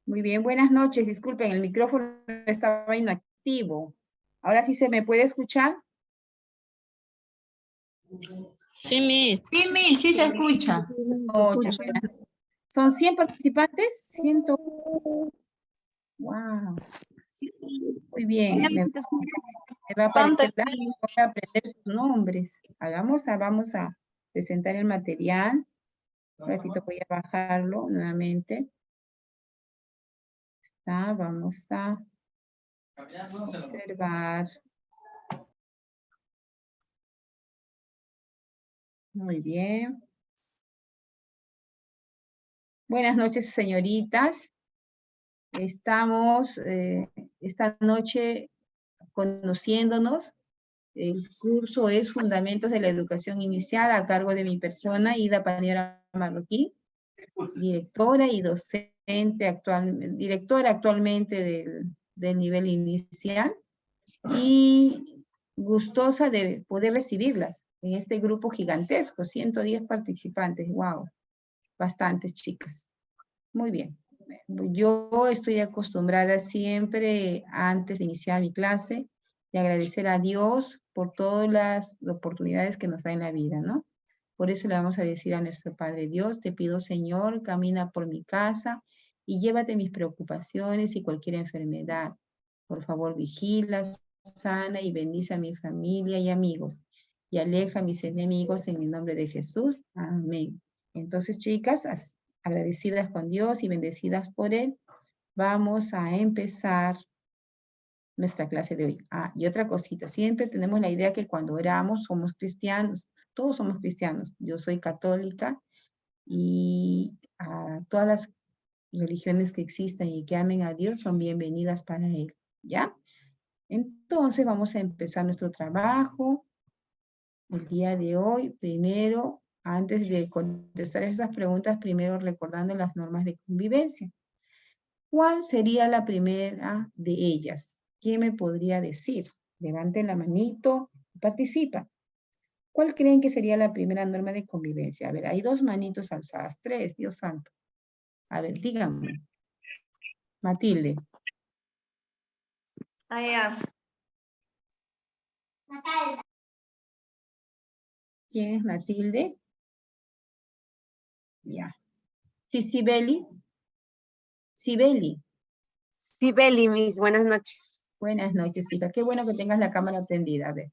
Muy bien, buenas noches. Disculpen, el micrófono estaba inactivo. ¿Ahora sí se me puede escuchar? Sí, Miss. Sí, Miss, sí se escucha. Muchas buenas. ¿Son 100 participantes? 100. Wow. Muy bien. Me va a aparecer la, voy a aprender sus nombres. Vamos a presentar el material. Un ratito voy a bajarlo nuevamente. Vamos a observar. Muy bien. Buenas noches, señoritas. Estamos esta noche conociéndonos. El curso es Fundamentos de la Educación Inicial a cargo de mi persona, Ida Paniera Marroquín, directora y docente directora actualmente del nivel inicial, y gustosa de poder recibirlas en este grupo gigantesco, 110 participantes, wow, bastantes chicas. Muy bien. Yo estoy acostumbrada siempre, antes de iniciar mi clase, de agradecer a Dios por todas las oportunidades que nos da en la vida, ¿no? Por eso le vamos a decir a nuestro Padre Dios, te pido, Señor, camina por mi casa y llévate mis preocupaciones y cualquier enfermedad. Por favor, vigila, sana y bendice a mi familia y amigos. Y aleja a mis enemigos en el nombre de Jesús. Amén. Entonces, chicas, agradecidas con Dios y bendecidas por Él, vamos a empezar nuestra clase de hoy. Y otra cosita, siempre tenemos la idea que cuando oramos somos cristianos, todos somos cristianos. Yo soy católica y todas las religiones que existan y que amen a Dios son bienvenidas para Él, ¿ya? Entonces vamos a empezar nuestro trabajo el día de hoy. Primero, antes de contestar estas preguntas, primero recordando las normas de convivencia. ¿Cuál sería la primera de ellas? ¿Quién me podría decir? Levanten la manito, participa. ¿Cuál creen que sería la primera norma de convivencia? A ver, hay 2 manitos alzadas, 3, Dios santo. A ver, díganme. Matilde. ¿Quién es Matilde? Ya. Sí, Sibeli. Sibeli. Sibeli, mis buenas noches. Buenas noches, hija. Qué bueno que tengas la cámara prendida. A ver.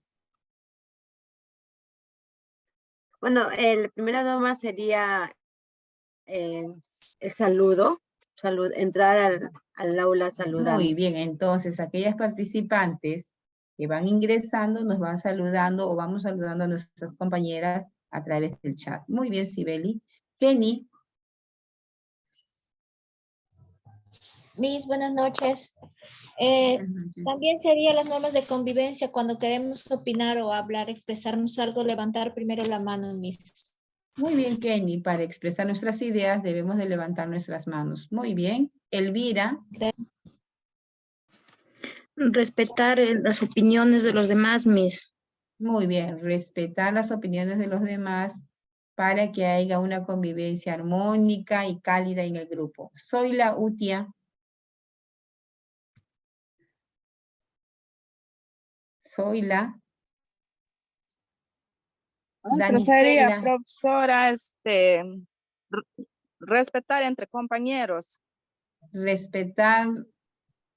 Bueno, el primero norma sería el saludo, entrar al aula saludando. Muy bien, entonces aquellas participantes que van ingresando nos van saludando o vamos saludando a nuestras compañeras a través del chat. Muy bien, Sibeli. Kenny. Miss, buenas noches. Buenas noches. También serían las normas de convivencia cuando queremos opinar o hablar, expresarnos algo, levantar primero la mano, Miss. Muy bien, Kenny. Para expresar nuestras ideas debemos de levantar nuestras manos. Muy bien. Elvira. Respetar las opiniones de los demás, Miss. Muy bien. Respetar las opiniones de los demás para que haya una convivencia armónica y cálida en el grupo. Soy la Utia. Soy la Pero sería, Danicela. profesora, respetar entre compañeros,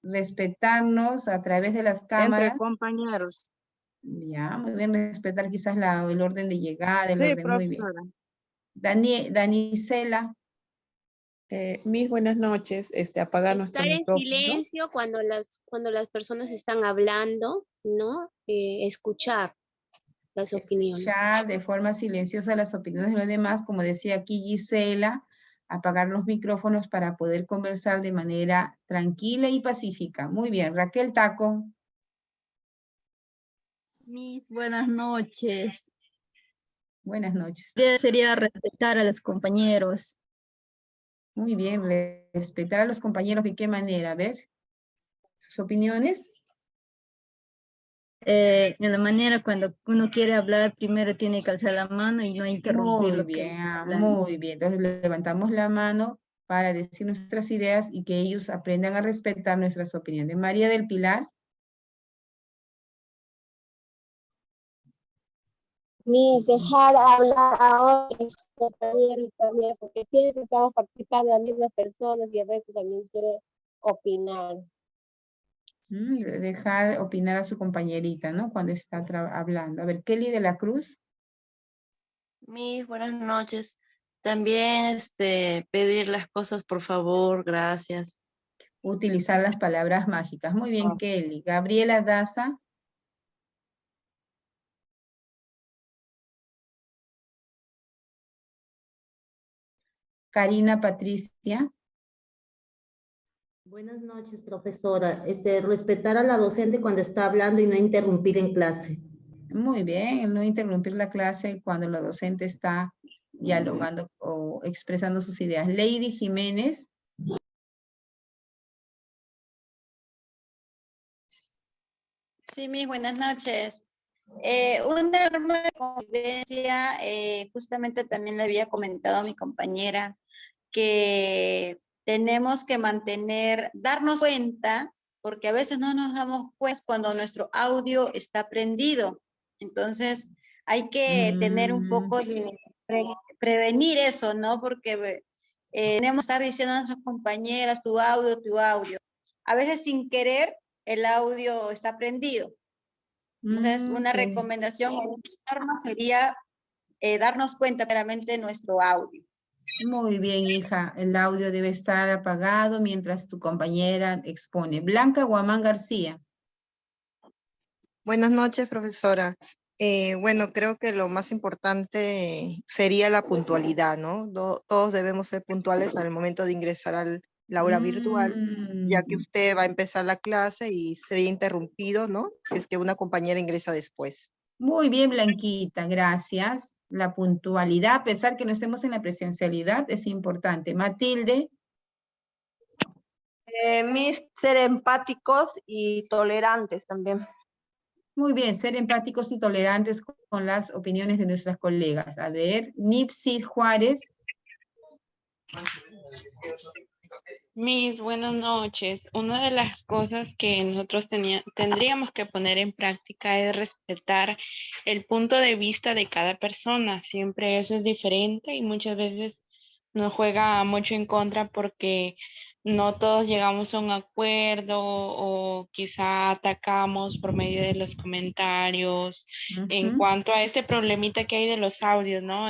Respetarnos a través de las cámaras. entre compañeros. Ya, muy bien, respetar quizás el orden de llegada, el Sí, orden, muy bien. profesora. Danicela. Mis buenas noches, apagar nuestro Estar en micrófono. silencio cuando las personas están hablando, ¿no? Escuchar las opiniones. Escuchar de forma silenciosa las opiniones de los demás, como decía aquí Gisela, apagar los micrófonos para poder conversar de manera tranquila y pacífica. Muy bien, Raquel Taco. Miss, buenas noches. Buenas noches. Sería respetar a los compañeros. Muy bien, respetar a los compañeros, ¿de qué manera? A ver, sus opiniones. En la manera cuando uno quiere hablar, primero tiene que alzar la mano y no interrumpir Muy lo que bien, hablan. muy bien. Entonces levantamos la mano para decir nuestras ideas y que ellos aprendan a respetar nuestras opiniones. María del Pilar. Mis, dejar hablar a otros compañeros también, porque siempre estamos participando las mismas personas y el resto también quiere opinar. Dejar opinar a su compañerita, ¿no? Cuando está hablando. A ver, Kelly de la Cruz. Mis buenas noches. También pedir las cosas por favor, gracias. Utilizar las palabras mágicas. Muy bien, Kelly. Gabriela Daza. Karina Patricia. Buenas noches, profesora. Respetar a la docente cuando está hablando y no interrumpir en clase. Muy bien, no interrumpir la clase cuando la docente está dialogando o expresando sus ideas. Lady Jiménez. Sí, mis buenas noches. Una norma de convivencia, justamente también le había comentado a mi compañera que tenemos que darnos cuenta, porque a veces no nos damos cuenta cuando nuestro audio está prendido. Entonces, hay que tener un poco de prevenir eso, ¿no? Porque tenemos que estar diciendo a nuestras compañeras, tu audio. A veces sin querer, el audio está prendido. Entonces, una recomendación sería darnos cuenta claramente de nuestro audio. Muy bien, hija. El audio debe estar apagado mientras tu compañera expone. Blanca Guamán García. Buenas noches, profesora. Bueno, creo que lo más importante sería la puntualidad, ¿no? Todos debemos ser puntuales al momento de ingresar la aula virtual, ya que usted va a empezar la clase y sería interrumpido, ¿no? Si es que una compañera ingresa después. Muy bien, Blanquita, gracias. La puntualidad, a pesar que no estemos en la presencialidad, es importante. Matilde. Ser empáticos y tolerantes también. Muy bien, ser empáticos y tolerantes con las opiniones de nuestras colegas. A ver, Nipsy Juárez. Miss, buenas noches. Una de las cosas que nosotros tendríamos que poner en práctica es respetar el punto de vista de cada persona. Siempre eso es diferente y muchas veces nos juega mucho en contra porque no todos llegamos a un acuerdo o quizá atacamos por medio de los comentarios. En cuanto a este problemita que hay de los audios, ¿no?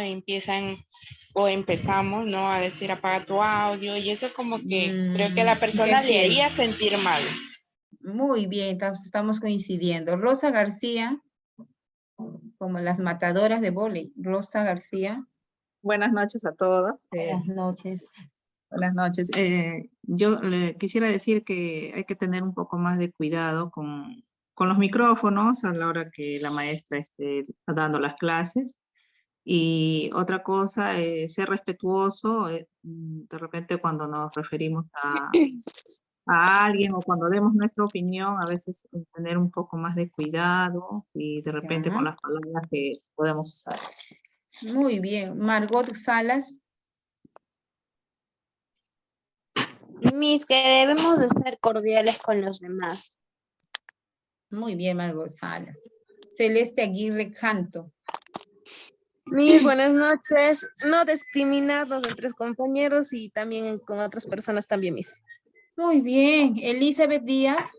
Empezamos, ¿no? A decir apaga tu audio y eso como que creo que a la persona le haría sentir mal. Muy bien, estamos coincidiendo. Rosa García, como las matadoras de vóley. Rosa García. Buenas noches a todos. Buenas noches. Buenas noches. Yo le quisiera decir que hay que tener un poco más de cuidado con los micrófonos a la hora que la maestra esté dando las clases. Y otra cosa, ser respetuoso, de repente cuando nos referimos a alguien o cuando demos nuestra opinión, a veces tener un poco más de cuidado y de repente con las palabras que podemos usar. Muy bien. Margot Salas. Miss, que debemos de ser cordiales con los demás. Muy bien, Margot Salas. Celeste Aguirre Canto. Miss, buenas noches. No discriminarnos entre compañeros y también con otras personas también, Miss. Muy bien. Elizabeth Díaz.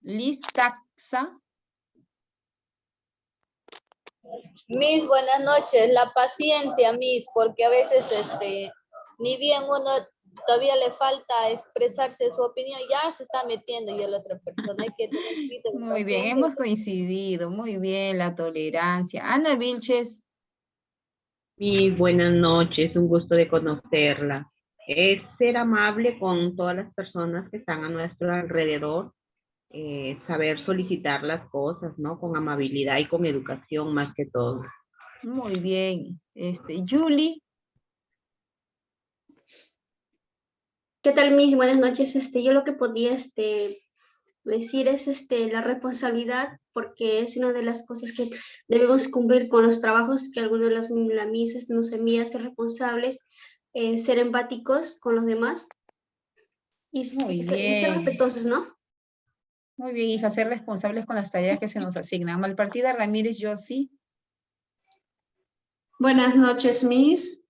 Liz Taxa. Miss, buenas noches. La paciencia, Miss, porque a veces ni bien uno todavía le falta expresarse su opinión, ya se está metiendo ya la otra persona. Hay que tener muy bien, hemos coincidido. Muy bien, la tolerancia. Ana Vilches. Miss, buenas noches. Un gusto de conocerla. Es ser amable con todas las personas que están a nuestro alrededor. Saber solicitar las cosas, ¿no? Con amabilidad y con educación más que todo. Muy bien. Julie. ¿Qué tal, Miss? Buenas noches. Yo lo que podía decir es la responsabilidad, porque es una de las cosas que debemos cumplir con los trabajos que algunos de la Miss nos envía, ser responsables, ser empáticos con los demás y ser respetuosos, ¿no? Muy bien, hija, ser responsables con las tareas que se nos asignan. Malpartida Ramírez, yo sí. Buenas noches, Miss.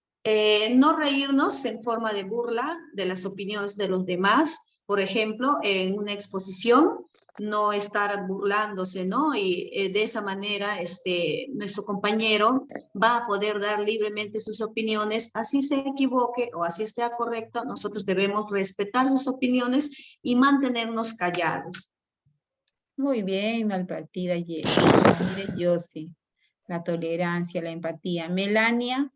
No reírnos en forma de burla de las opiniones de los demás. Por ejemplo, en una exposición, no estar burlándose, ¿no? Y de esa manera, nuestro compañero va a poder dar libremente sus opiniones, así se equivoque o así esté correcto. Nosotros debemos respetar sus opiniones y mantenernos callados. Muy bien, Malpartida Ramírez, yo sí. La tolerancia, la empatía. Melania.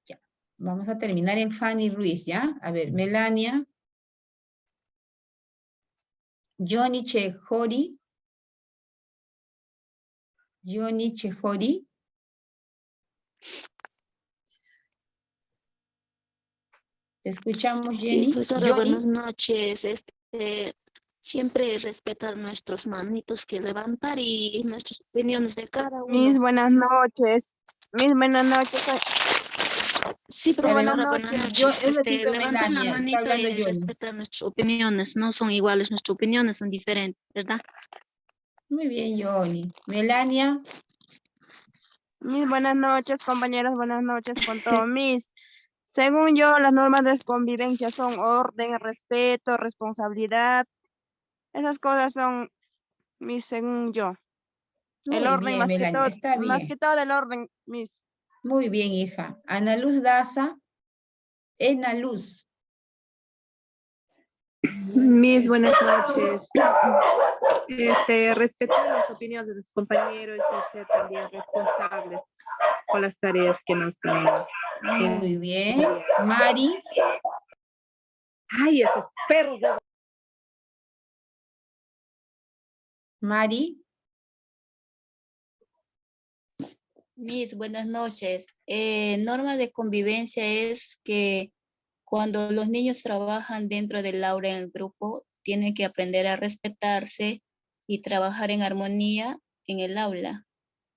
Ya. Vamos a terminar en Fanny Ruiz, ¿ya? A ver, Melania. Johnny Chejori. Johnny Chejori. ¿Te escuchamos, Jenny? Sí, profesora, buenas noches. Siempre respetar nuestros manitos que levantar y nuestras opiniones de cada uno. Miss, buenas noches. Miss, buenas noches. Sí, profesora, buenas noches. Levantar la Melania, manito y respetar nuestras opiniones. No son iguales, nuestras opiniones son diferentes, ¿verdad? Muy bien, Johnny. Melania. Miss, buenas noches, compañeros. Buenas noches con todos. Miss, según yo, las normas de convivencia son orden, respeto, responsabilidad. Esas cosas son, Miss, según yo. Muy El orden bien, más Melania, que todo, está bien. más que todo el orden, Miss. Muy bien, hija. Ana Luz Daza. Ena Luz. Mis buenas noches. Respetar las opiniones de los compañeros y ser también responsables con las tareas que nos dan. Muy bien. Mari. Ay, esos perros. Mari. Miss, buenas noches. Norma de convivencia es que cuando los niños trabajan dentro del aula en el grupo, tienen que aprender a respetarse y trabajar en armonía en el aula.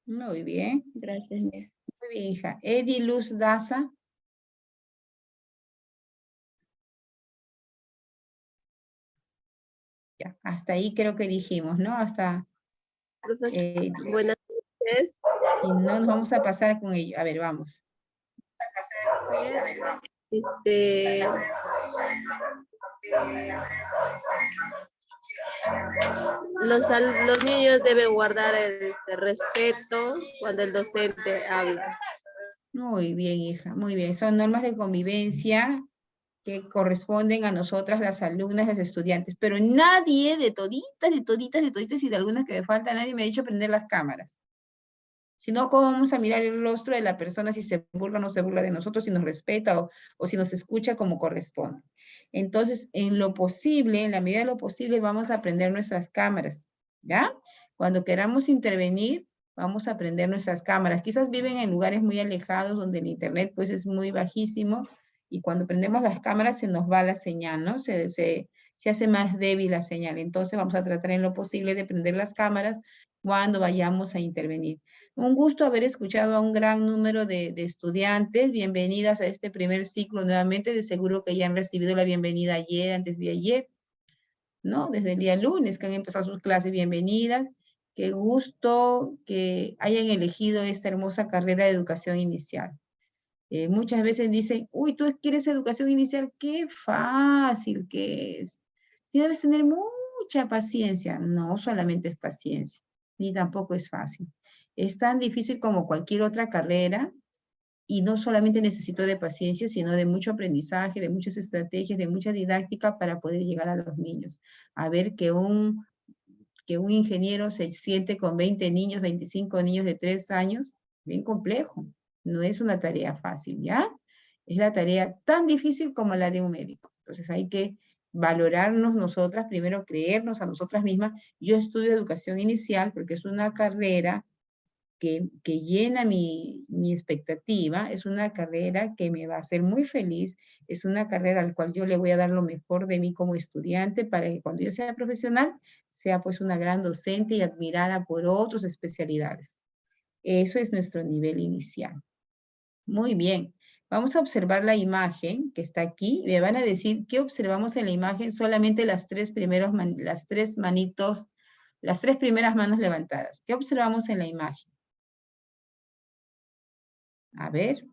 Muy bien. Gracias, Miss. Muy bien, hija. Edi Luz Daza. Ya, hasta ahí creo que dijimos, ¿no? Hasta... Buenas noches. Y no nos vamos a pasar con ello. A ver, vamos. Los niños deben guardar el respeto cuando el docente habla. Muy bien, hija. Muy bien. Son normas de convivencia que corresponden a nosotras, las alumnas, las estudiantes. Pero nadie de toditas y de algunas que me faltan, nadie me ha dicho prender las cámaras. Si no, ¿cómo vamos a mirar el rostro de la persona si se burla o no se burla de nosotros, si nos respeta o si nos escucha como corresponde? Entonces, en lo posible, en la medida de lo posible, vamos a prender nuestras cámaras, ¿ya? Cuando queramos intervenir, vamos a prender nuestras cámaras. Quizás viven en lugares muy alejados donde el internet pues es muy bajísimo y cuando prendemos las cámaras se nos va la señal, ¿no? Se hace más débil la señal. Entonces vamos a tratar en lo posible de prender las cámaras cuando vayamos a intervenir. Un gusto haber escuchado a un gran número de estudiantes. Bienvenidas a este primer ciclo nuevamente. De seguro que ya han recibido la bienvenida ayer, antes de ayer, ¿no? Desde el día lunes que han empezado sus clases. Bienvenidas. Qué gusto que hayan elegido esta hermosa carrera de educación inicial. Muchas veces dicen, uy, tú quieres educación inicial, qué fácil que es. Y debes tener mucha paciencia. No solamente es paciencia, ni tampoco es fácil. Es tan difícil como cualquier otra carrera y no solamente necesito de paciencia, sino de mucho aprendizaje, de muchas estrategias, de mucha didáctica para poder llegar a los niños. A ver que un ingeniero se siente con 20 niños, 25 niños de 3 años, bien complejo. No es una tarea fácil, ¿ya? Es la tarea tan difícil como la de un médico. Entonces hay que valorarnos nosotras, primero creernos a nosotras mismas. Yo estudio educación inicial porque es una carrera que llena mi expectativa, es una carrera que me va a hacer muy feliz, es una carrera al cual yo le voy a dar lo mejor de mí como estudiante para que cuando yo sea profesional, sea pues una gran docente y admirada por otras especialidades. Eso es nuestro nivel inicial. Muy bien. Vamos a observar la imagen que está aquí. Me van a decir qué observamos en la imagen, solamente las tres primeras manos levantadas. ¿Qué observamos en la imagen? A ver,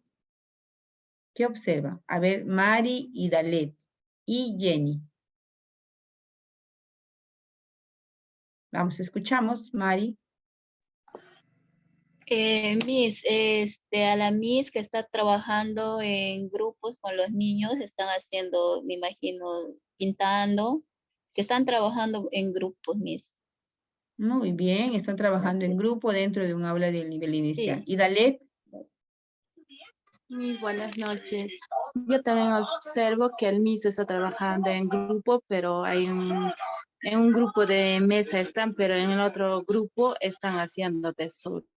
¿qué observa? A ver, Mari y Dalet y Jenny. Vamos, escuchamos, Mari. Miss, a la Miss que está trabajando en grupos con los niños, están haciendo, me imagino, pintando, que están trabajando en grupos, Miss. Muy bien, están trabajando en grupo dentro de un aula del nivel inicial. Sí. ¿Y Dalet? Miss, buenas noches. Yo también observo que el Miss está trabajando en grupo, pero en un grupo de mesa están, pero en el otro grupo están haciendo desorden.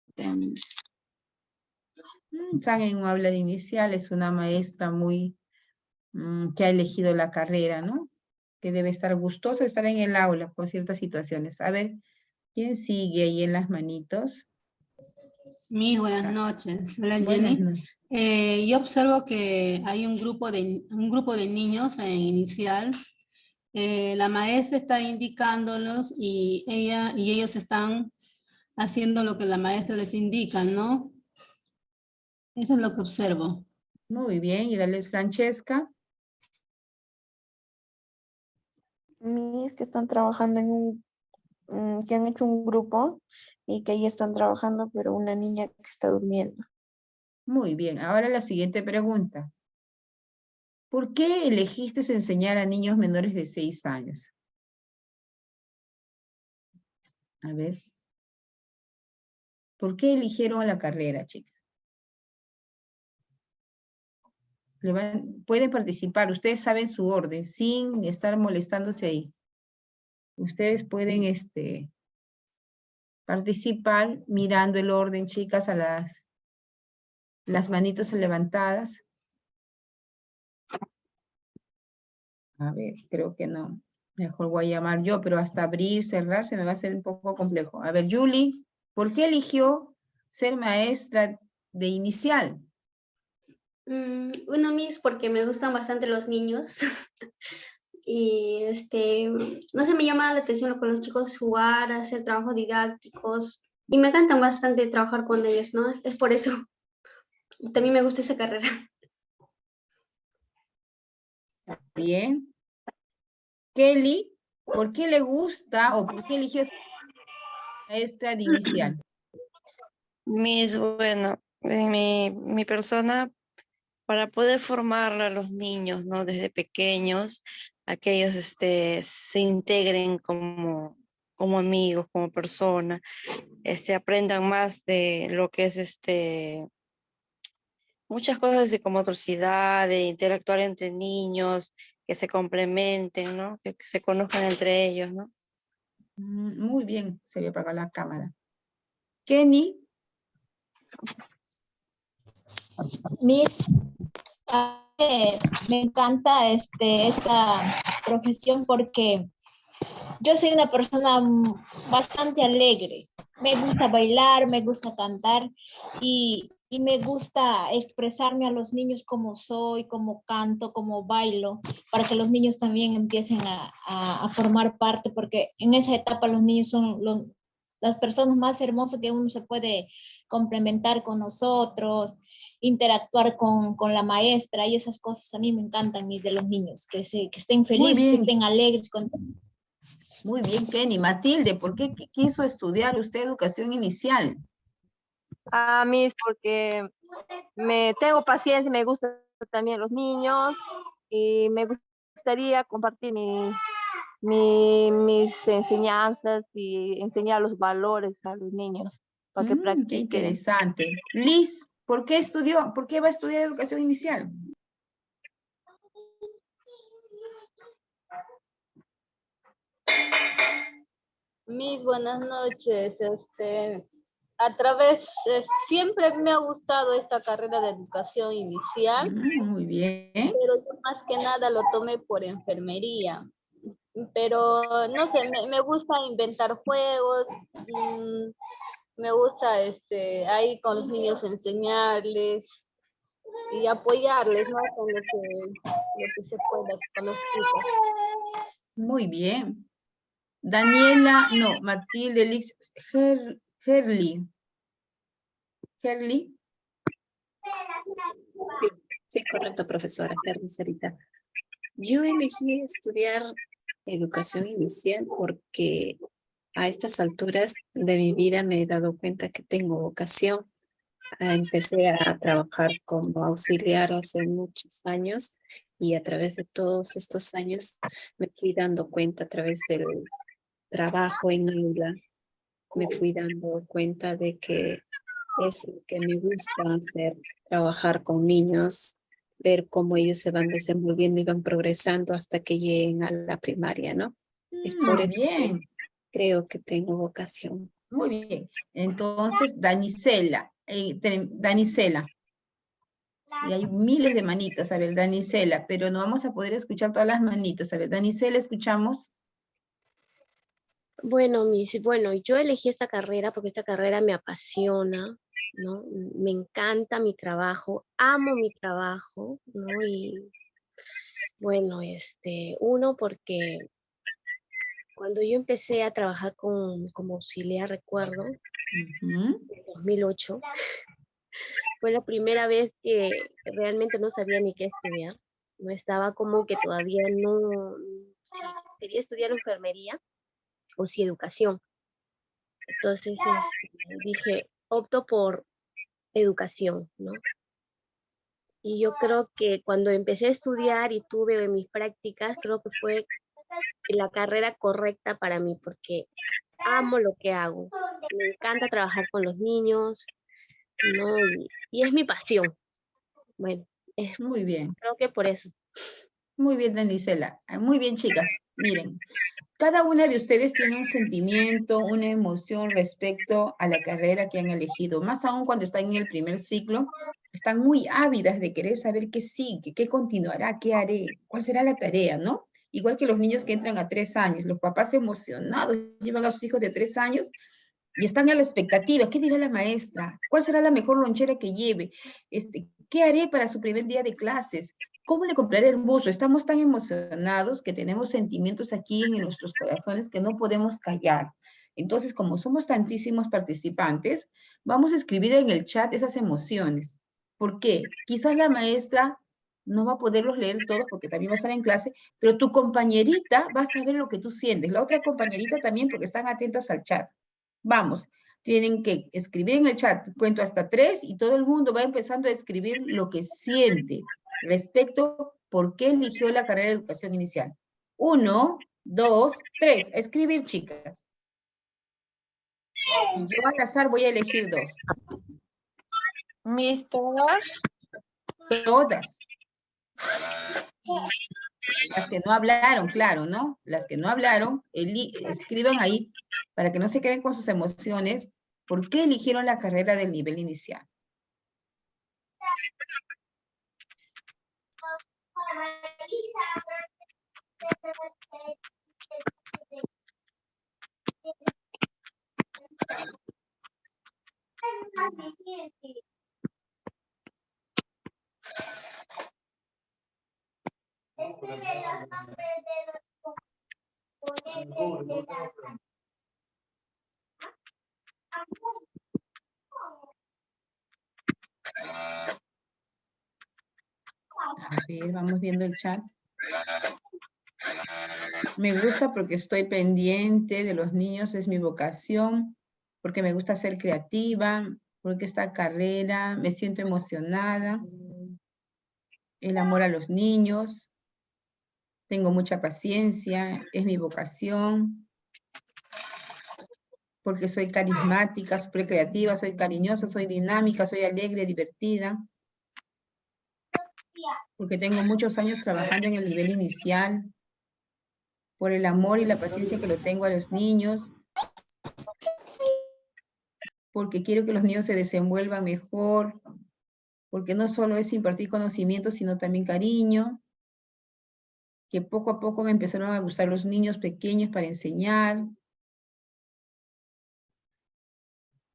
Están en un aula de inicial, es una maestra muy que ha elegido la carrera, ¿no? Que debe estar gustosa de estar en el aula con ciertas situaciones. A ver, ¿quién sigue ahí en las manitos? Mis buenas noches. Hola, Buenas Jenny. noches. Yo observo que hay un grupo de niños en inicial. La maestra está indicándolos y ellos están haciendo lo que la maestra les indica, ¿no? Eso es lo que observo. Muy bien, y dale, Francesca. Mis que están trabajando que han hecho un grupo y que ahí están trabajando, pero una niña que está durmiendo. Muy bien, ahora la siguiente pregunta. ¿Por qué elegiste enseñar a niños menores de 6 años? A ver. ¿Por qué eligieron la carrera, chicas? Pueden participar, ustedes saben su orden, sin estar molestándose ahí. Ustedes pueden participar mirando el orden, chicas, a las manitos levantadas. A ver, creo que no. Mejor voy a llamar yo, pero hasta abrir, cerrar, se me va a hacer un poco complejo. A ver, Julie, ¿por qué eligió ser maestra de inicial? Uno, Miss, porque me gustan bastante los niños. Y no sé, me llama la atención con los chicos jugar, hacer trabajos didácticos. Y me encantan bastante trabajar con ellos, ¿no? Es por eso. Y también me gusta esa carrera. Bien. Kelly, ¿por qué le gusta o por qué eligió ser maestra de inicial? Bueno, mi persona, para poder formar a los niños, ¿no? Desde pequeños, a que ellos se integren como amigos, como personas, aprendan más de lo que es muchas cosas de como motricidad, de interactuar entre niños, que se complementen, ¿no? Que se conozcan entre ellos, ¿no? Muy bien, se ve apagado la cámara. Kenny. Miss, me encanta esta profesión porque yo soy una persona bastante alegre. Me gusta bailar, me gusta cantar y me gusta expresarme a los niños como soy, como canto, como bailo, para que los niños también empiecen a formar parte, porque en esa etapa los niños son las personas más hermosas que uno se puede complementar con nosotros, interactuar con la maestra y esas cosas a mí me encantan de los niños, que estén felices, que estén alegres. Muy bien, Kenny. Matilde, ¿por qué quiso estudiar usted educación inicial? A mí porque tengo paciencia, me gustan también los niños y me gustaría compartir mis enseñanzas y enseñar los valores a los niños para que Qué practiquen. interesante. Liz, ¿por qué estudió? ¿Por qué va a estudiar educación inicial? Miss, buenas noches. Siempre me ha gustado esta carrera de educación inicial. Muy bien. Pero yo más que nada lo tomé por enfermería. Pero no sé, me gusta inventar juegos, me gusta ahí con los niños enseñarles y apoyarles, ¿no? Con lo que se pueda con los chicos. Muy bien. Daniela, no, Matilde, Liz, Herli. ¿Herli? Sí, correcto, profesora, Herli Sarita. Yo elegí estudiar educación inicial porque a estas alturas de mi vida me he dado cuenta que tengo vocación. Empecé a trabajar como auxiliar hace muchos años y a través de todos estos años me fui dando cuenta a través del trabajo en aula, me fui dando cuenta de que es lo que me gusta hacer, trabajar con niños, ver cómo ellos se van desenvolviendo y van progresando hasta que lleguen a la primaria, ¿no? Es por eso bien. que creo que tengo vocación. Muy bien. Entonces, Danicela. Danicela. Y hay miles de manitos. A ver, Danicela, pero no vamos a poder escuchar todas las manitos. A ver, Danicela, ¿escuchamos? Bueno, yo elegí esta carrera porque esta carrera me apasiona, ¿no? Me encanta mi trabajo, amo mi trabajo, ¿no? Y bueno, uno porque cuando yo empecé a trabajar como auxiliar, recuerdo, en 2008, fue la primera vez que realmente no sabía ni qué estudiar. No estaba como que todavía no, si quería estudiar enfermería o si educación. Entonces dije, opto por educación, ¿no? Y yo creo que cuando empecé a estudiar y tuve mis prácticas, creo que fue la carrera correcta para mí, porque amo lo que hago. Me encanta trabajar con los niños, ¿no? Y es mi pasión. Bueno, Muy bien. creo que por eso. Muy bien, Danisela. Muy bien, chicas. Miren, cada una de ustedes tiene un sentimiento, una emoción respecto a la carrera que han elegido. Más aún cuando están en el primer ciclo, están muy ávidas de querer saber qué sigue, qué continuará, qué haré, cuál será la tarea, ¿no? Igual que los niños que entran a 3 años. Los papás emocionados llevan a sus hijos de 3 años y están a la expectativa. ¿Qué dirá la maestra? ¿Cuál será la mejor lonchera que lleve? ¿Qué haré para su primer día de clases? ¿Cómo le compraré el buzo? Estamos tan emocionados que tenemos sentimientos aquí en nuestros corazones que no podemos callar. Entonces, como somos tantísimos participantes, vamos a escribir en el chat esas emociones. ¿Por qué? Quizás la maestra no va a poderlos leer todos porque también va a estar en clase, pero tu compañerita va a saber lo que tú sientes. La otra compañerita también porque están atentas al chat. Vamos, tienen que escribir en el chat, cuento hasta 3 y todo el mundo va empezando a escribir lo que siente respecto por qué eligió la carrera de educación inicial. 1, 2, 3. A escribir, chicas. Y yo al azar voy a elegir 2. ¿Mis todas? Todas. Las que no hablaron, claro, ¿no? Las que no hablaron, escriban ahí para que no se queden con sus emociones. ¿Por qué eligieron la carrera del nivel inicial? A ver, vamos viendo el chat. Me gusta porque estoy pendiente de los niños, es mi vocación, porque me gusta ser creativa, porque esta carrera me siento emocionada, el amor a los niños, tengo mucha paciencia, es mi vocación, porque soy carismática, súper creativa, soy cariñosa, soy dinámica, soy alegre, divertida, porque tengo muchos años trabajando en el nivel inicial, por el amor y la paciencia que lo tengo a los niños, porque quiero que los niños se desenvuelvan mejor, porque no solo es impartir conocimiento, sino también cariño, que poco a poco me empezaron a gustar los niños pequeños para enseñar,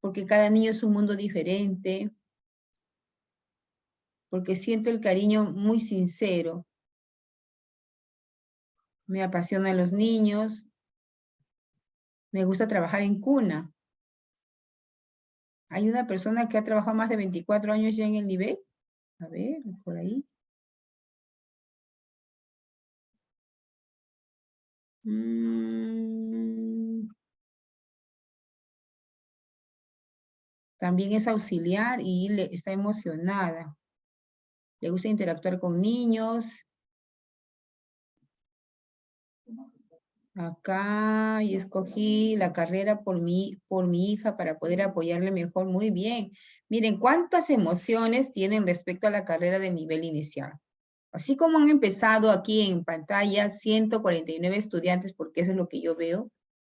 porque cada niño es un mundo diferente, porque siento el cariño muy sincero. Me apasionan los niños, me gusta trabajar en cuna. Hay una persona que ha trabajado más de 24 años ya en el nivel. A ver, por ahí. También es auxiliar y está emocionada. Le gusta interactuar con niños. Acá y escogí la carrera por mi hija para poder apoyarle mejor. Muy bien. Miren, cuántas emociones tienen respecto a la carrera de nivel inicial. Así como han empezado aquí en pantalla 149 estudiantes, porque eso es lo que yo veo.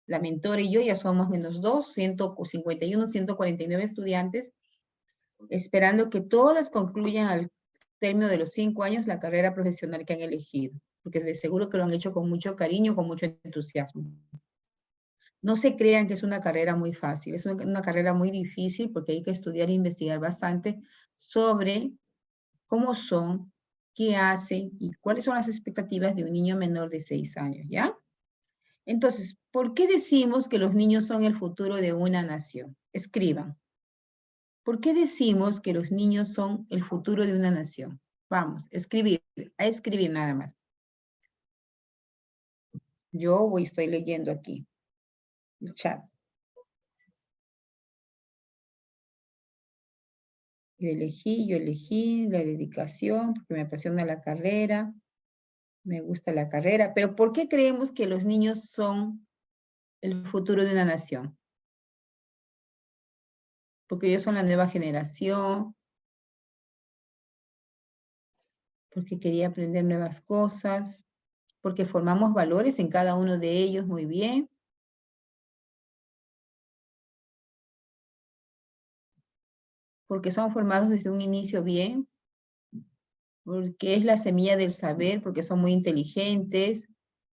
La mentora y yo ya somos menos 2, 151, 149 estudiantes, esperando que todas concluyan al término de los 5 años la carrera profesional que han elegido, porque de seguro que lo han hecho con mucho cariño, con mucho entusiasmo. No se crean que es una carrera muy fácil, es una carrera muy difícil porque hay que estudiar e investigar bastante sobre cómo son, qué hacen y cuáles son las expectativas de un niño menor de 6 años, ¿ya? Entonces, ¿por qué decimos que los niños son el futuro de una nación? Escriban. ¿Por qué decimos que los niños son el futuro de una nación? Vamos, escribir, a escribir nada más. Yo estoy leyendo aquí el chat. Yo elegí la dedicación porque me apasiona la carrera, me gusta la carrera, pero ¿por qué creemos que los niños son el futuro de una nación? Porque ellos son la nueva generación, porque quería aprender nuevas cosas, porque formamos valores en cada uno de ellos muy bien. Porque son formados desde un inicio bien, porque es la semilla del saber, porque son muy inteligentes,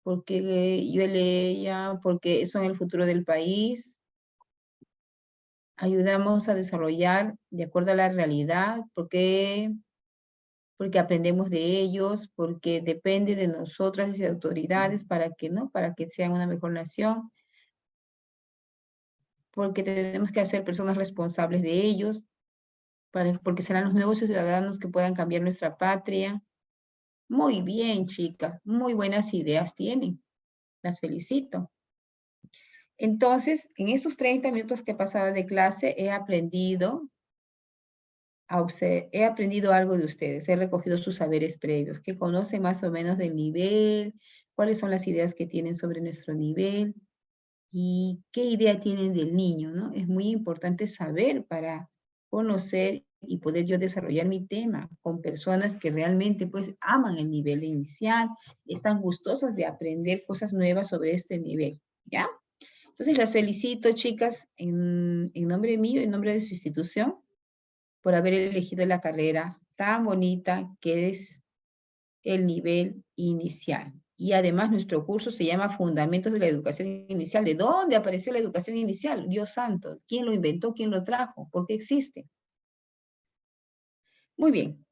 porque yo leía, porque son el futuro del país. Ayudamos a desarrollar de acuerdo a la realidad, porque aprendemos de ellos, porque depende de nosotras y de autoridades para que, ¿no? Para que sean una mejor nación, porque tenemos que hacer personas responsables de ellos, porque serán los nuevos ciudadanos que puedan cambiar nuestra patria. Muy bien, chicas, muy buenas ideas tienen. Las felicito. Entonces, en esos 30 minutos que he pasado de clase, he aprendido algo de ustedes. He recogido sus saberes previos, que conocen más o menos del nivel, cuáles son las ideas que tienen sobre nuestro nivel y qué idea tienen del niño, ¿no? Es muy importante saber para conocer y poder yo desarrollar mi tema con personas que realmente pues aman el nivel inicial, están gustosas de aprender cosas nuevas sobre este nivel, ¿ya? Entonces las felicito, chicas, en nombre mío, en nombre de su institución, por haber elegido la carrera tan bonita que es el nivel inicial. Y además nuestro curso se llama Fundamentos de la Educación Inicial. ¿De dónde apareció la educación inicial? Dios santo, ¿quién lo inventó? ¿Quién lo trajo? ¿Por qué existe? Muy bien,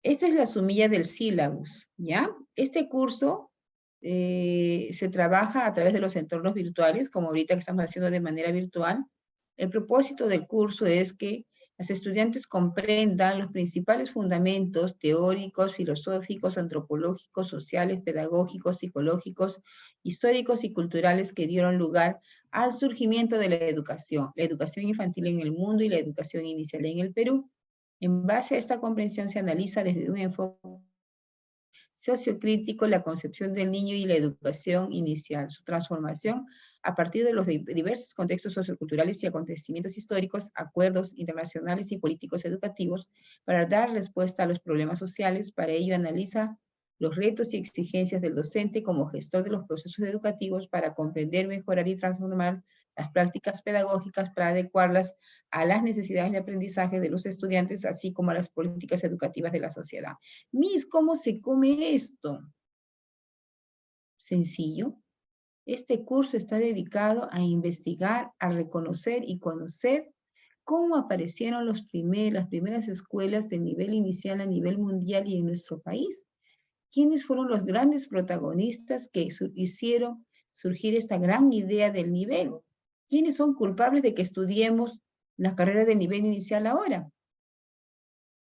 esta es la sumilla del sílabus, ¿ya? Este curso se trabaja a través de los entornos virtuales, como ahorita que estamos haciendo de manera virtual. El propósito del curso es que los estudiantes comprendan los principales fundamentos teóricos, filosóficos, antropológicos, sociales, pedagógicos, psicológicos, históricos y culturales que dieron lugar al surgimiento de la educación infantil en el mundo y la educación inicial en el Perú. En base a esta comprensión se analiza desde un enfoque sociocrítico la concepción del niño y la educación inicial, su transformación a partir de los diversos contextos socioculturales y acontecimientos históricos, acuerdos internacionales y políticos educativos para dar respuesta a los problemas sociales. Para ello analiza los retos y exigencias del docente como gestor de los procesos educativos para comprender, mejorar y transformar las prácticas pedagógicas para adecuarlas a las necesidades de aprendizaje de los estudiantes, así como a las políticas educativas de la sociedad. Miss, ¿cómo se come esto? Sencillo. Este curso está dedicado a investigar, a reconocer y conocer cómo aparecieron las primeras escuelas de nivel inicial a nivel mundial y en nuestro país. ¿Quiénes fueron los grandes protagonistas que hicieron surgir esta gran idea del nivel? ¿Quiénes son culpables de que estudiemos la carrera del nivel inicial ahora?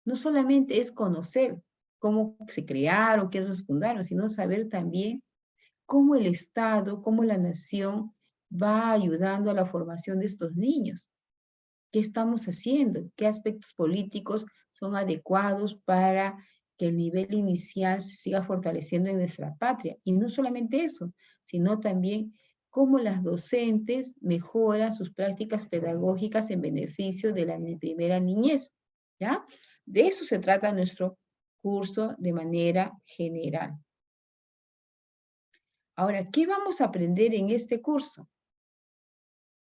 No solamente es conocer cómo se crearon, qué los fundaron, sino saber también cómo el Estado, cómo la nación va ayudando a la formación de estos niños. ¿Qué estamos haciendo? ¿Qué aspectos políticos son adecuados para que el nivel inicial se siga fortaleciendo en nuestra patria? Y no solamente eso, sino también cómo las docentes mejoran sus prácticas pedagógicas en beneficio de la primera niñez, ¿ya? De eso se trata nuestro curso de manera general. Ahora, ¿qué vamos a aprender en este curso?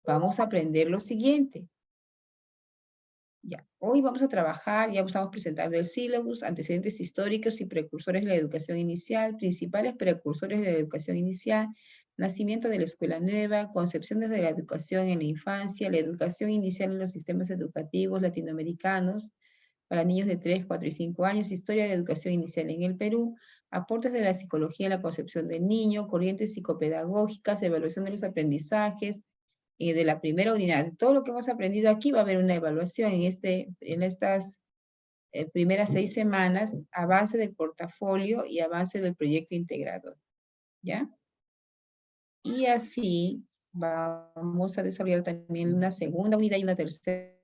Vamos a aprender lo siguiente. Ya, hoy vamos a trabajar, ya estamos presentando el sílabus, antecedentes históricos y precursores de la educación inicial, principales precursores de la educación inicial, nacimiento de la escuela nueva, concepciones de la educación en la infancia, la educación inicial en los sistemas educativos latinoamericanos, para niños de 3, 4 y 5 años, historia de la educación inicial en el Perú, aportes de la psicología en la concepción del niño, corrientes psicopedagógicas, evaluación de los aprendizajes, de la primera unidad. Todo lo que hemos aprendido aquí va a haber una evaluación en estas primeras 6 semanas, avance del portafolio y avance del proyecto integrador, ¿ya? Y así vamos a desarrollar también una segunda unidad y una tercera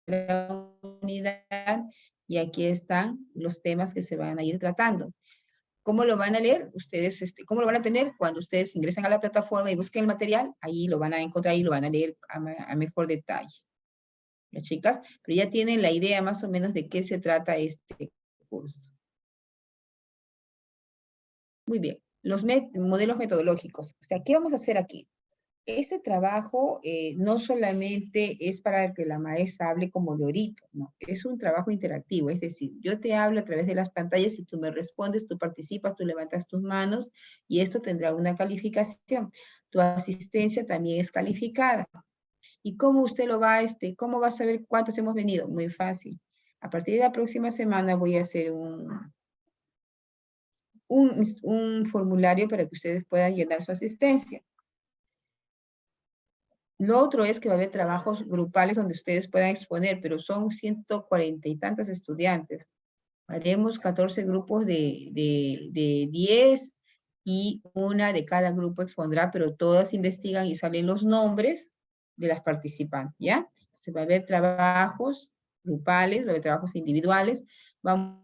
la unidad y aquí están los temas que se van a ir tratando. ¿Cómo lo van a leer? Ustedes, ¿cómo lo van a tener? Cuando ustedes ingresan a la plataforma y busquen el material, ahí lo van a encontrar y lo van a leer a mejor detalle. Las chicas, pero ya tienen la idea más o menos de qué se trata este curso. Muy bien, los modelos metodológicos. O sea, ¿qué vamos a hacer aquí? Este trabajo no solamente es para que la maestra hable como lorito, no, es un trabajo interactivo, es decir, yo te hablo a través de las pantallas y tú me respondes, tú participas, tú levantas tus manos y esto tendrá una calificación. Tu asistencia también es calificada. ¿Y cómo usted lo va, cómo va a saber cuántos hemos venido? Muy fácil. A partir de la próxima semana voy a hacer un formulario para que ustedes puedan llenar su asistencia. Lo otro es que va a haber trabajos grupales donde ustedes puedan exponer, pero son 140 y tantos estudiantes. Haremos 14 grupos de 10 y una de cada grupo expondrá, pero todas investigan y salen los nombres de las participantes, ¿ya? Entonces va a haber trabajos grupales, va a haber trabajos individuales. Vamos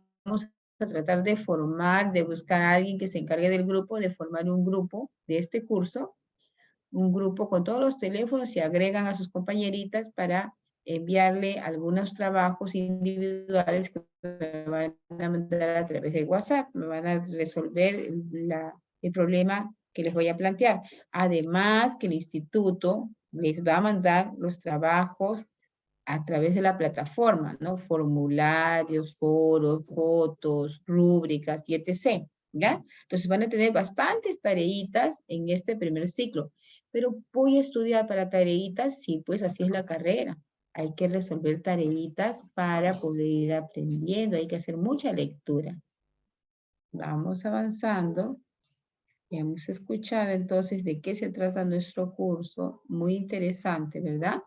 a tratar de formar, de buscar a alguien que se encargue del grupo, de formar un grupo de este curso, un grupo con todos los teléfonos y agregan a sus compañeritas para enviarle algunos trabajos individuales que me van a mandar a través de WhatsApp, me van a resolver el problema que les voy a plantear. Además que el instituto les va a mandar los trabajos a través de la plataforma, ¿no? Formularios, foros, fotos, rúbricas y etc., ¿ya? Entonces van a tener bastantes tareitas en este primer ciclo. Pero voy a estudiar para tareitas, sí, pues así es la carrera. Hay que resolver tareitas para poder ir aprendiendo, hay que hacer mucha lectura. Vamos avanzando. Ya hemos escuchado entonces de qué se trata nuestro curso. Muy interesante, ¿verdad?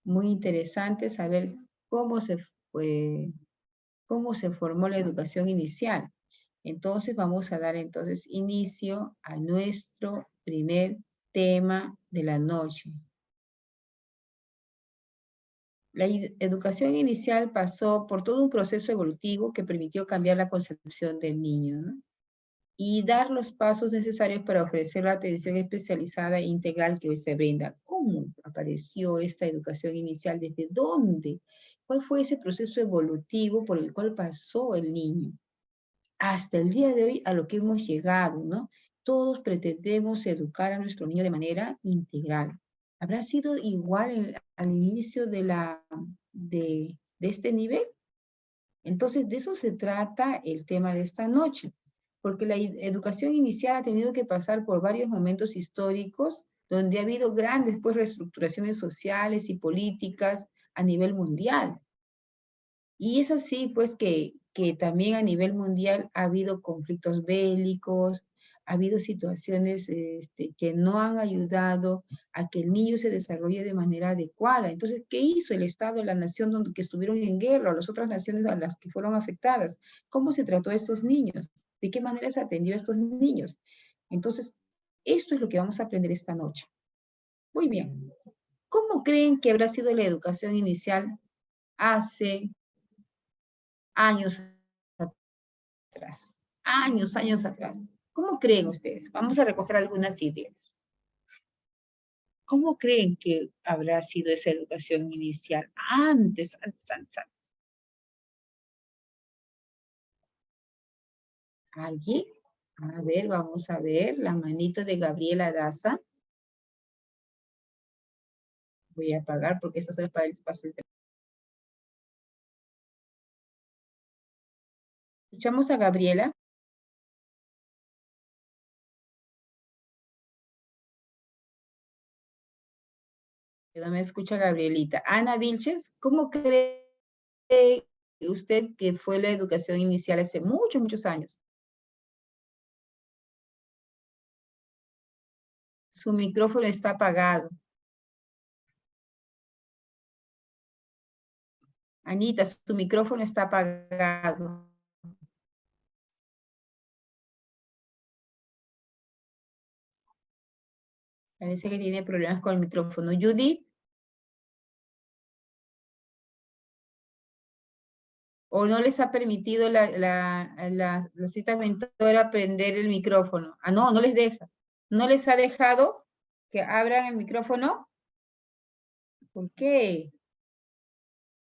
Muy interesante saber cómo se formó la educación inicial. Entonces vamos a dar entonces inicio a nuestro primer tema de la noche. La educación inicial pasó por todo un proceso evolutivo que permitió cambiar la concepción del niño, ¿no? Y dar los pasos necesarios para ofrecer la atención especializada e integral que hoy se brinda. ¿Cómo apareció esta educación inicial? ¿Desde dónde? ¿Cuál fue ese proceso evolutivo por el cual pasó el niño? Hasta el día de hoy a lo que hemos llegado, ¿no? Todos pretendemos educar a nuestro niño de manera integral. ¿Habrá sido igual al inicio de este nivel? Entonces, de eso se trata el tema de esta noche, porque la educación inicial ha tenido que pasar por varios momentos históricos donde ha habido grandes reestructuraciones sociales y políticas a nivel mundial. Y es así, pues, que también a nivel mundial ha habido conflictos bélicos, ha habido situaciones que no han ayudado a que el niño se desarrolle de manera adecuada. Entonces, ¿qué hizo el Estado, la nación que estuvieron en guerra, o las otras naciones a las que fueron afectadas? ¿Cómo se trató a estos niños? ¿De qué manera se atendió a estos niños? Entonces, esto es lo que vamos a aprender esta noche. Muy bien. ¿Cómo creen que habrá sido la educación inicial hace años atrás? Años atrás. ¿Cómo creen ustedes? Vamos a recoger algunas ideas. ¿Cómo creen que habrá sido esa educación inicial antes? ¿Alguien? A ver, vamos a ver. La manito de Gabriela Daza. Voy a apagar porque esto es para el espacio del tema. Escuchamos a Gabriela. No me escucha Gabrielita. Ana Vilches, ¿cómo cree usted que fue la educación inicial hace muchos años? Su micrófono está apagado. Anita, su micrófono está apagado. Parece que tiene problemas con el micrófono. Judith. ¿O no les ha permitido la cita mentora prender el micrófono? Ah, no, no les deja. ¿No les ha dejado que abran el micrófono? ¿Por qué?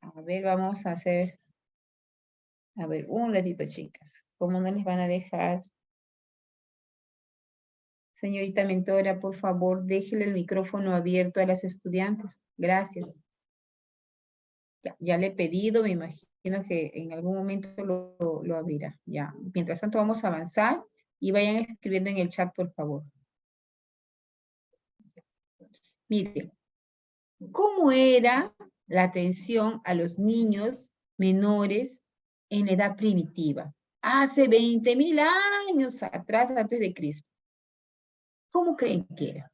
A ver, vamos a hacer... A ver, un ratito, chicas. ¿Cómo no les van a dejar? Señorita mentora, por favor, déjele el micrófono abierto a las estudiantes. Gracias. Ya le he pedido, me imagino que en algún momento lo abrirá. Ya. Mientras tanto, vamos a avanzar y vayan escribiendo en el chat, por favor. Miren, ¿cómo era la atención a los niños menores en la edad primitiva? Hace 20.000 años atrás, antes de Cristo. ¿Cómo creen que era?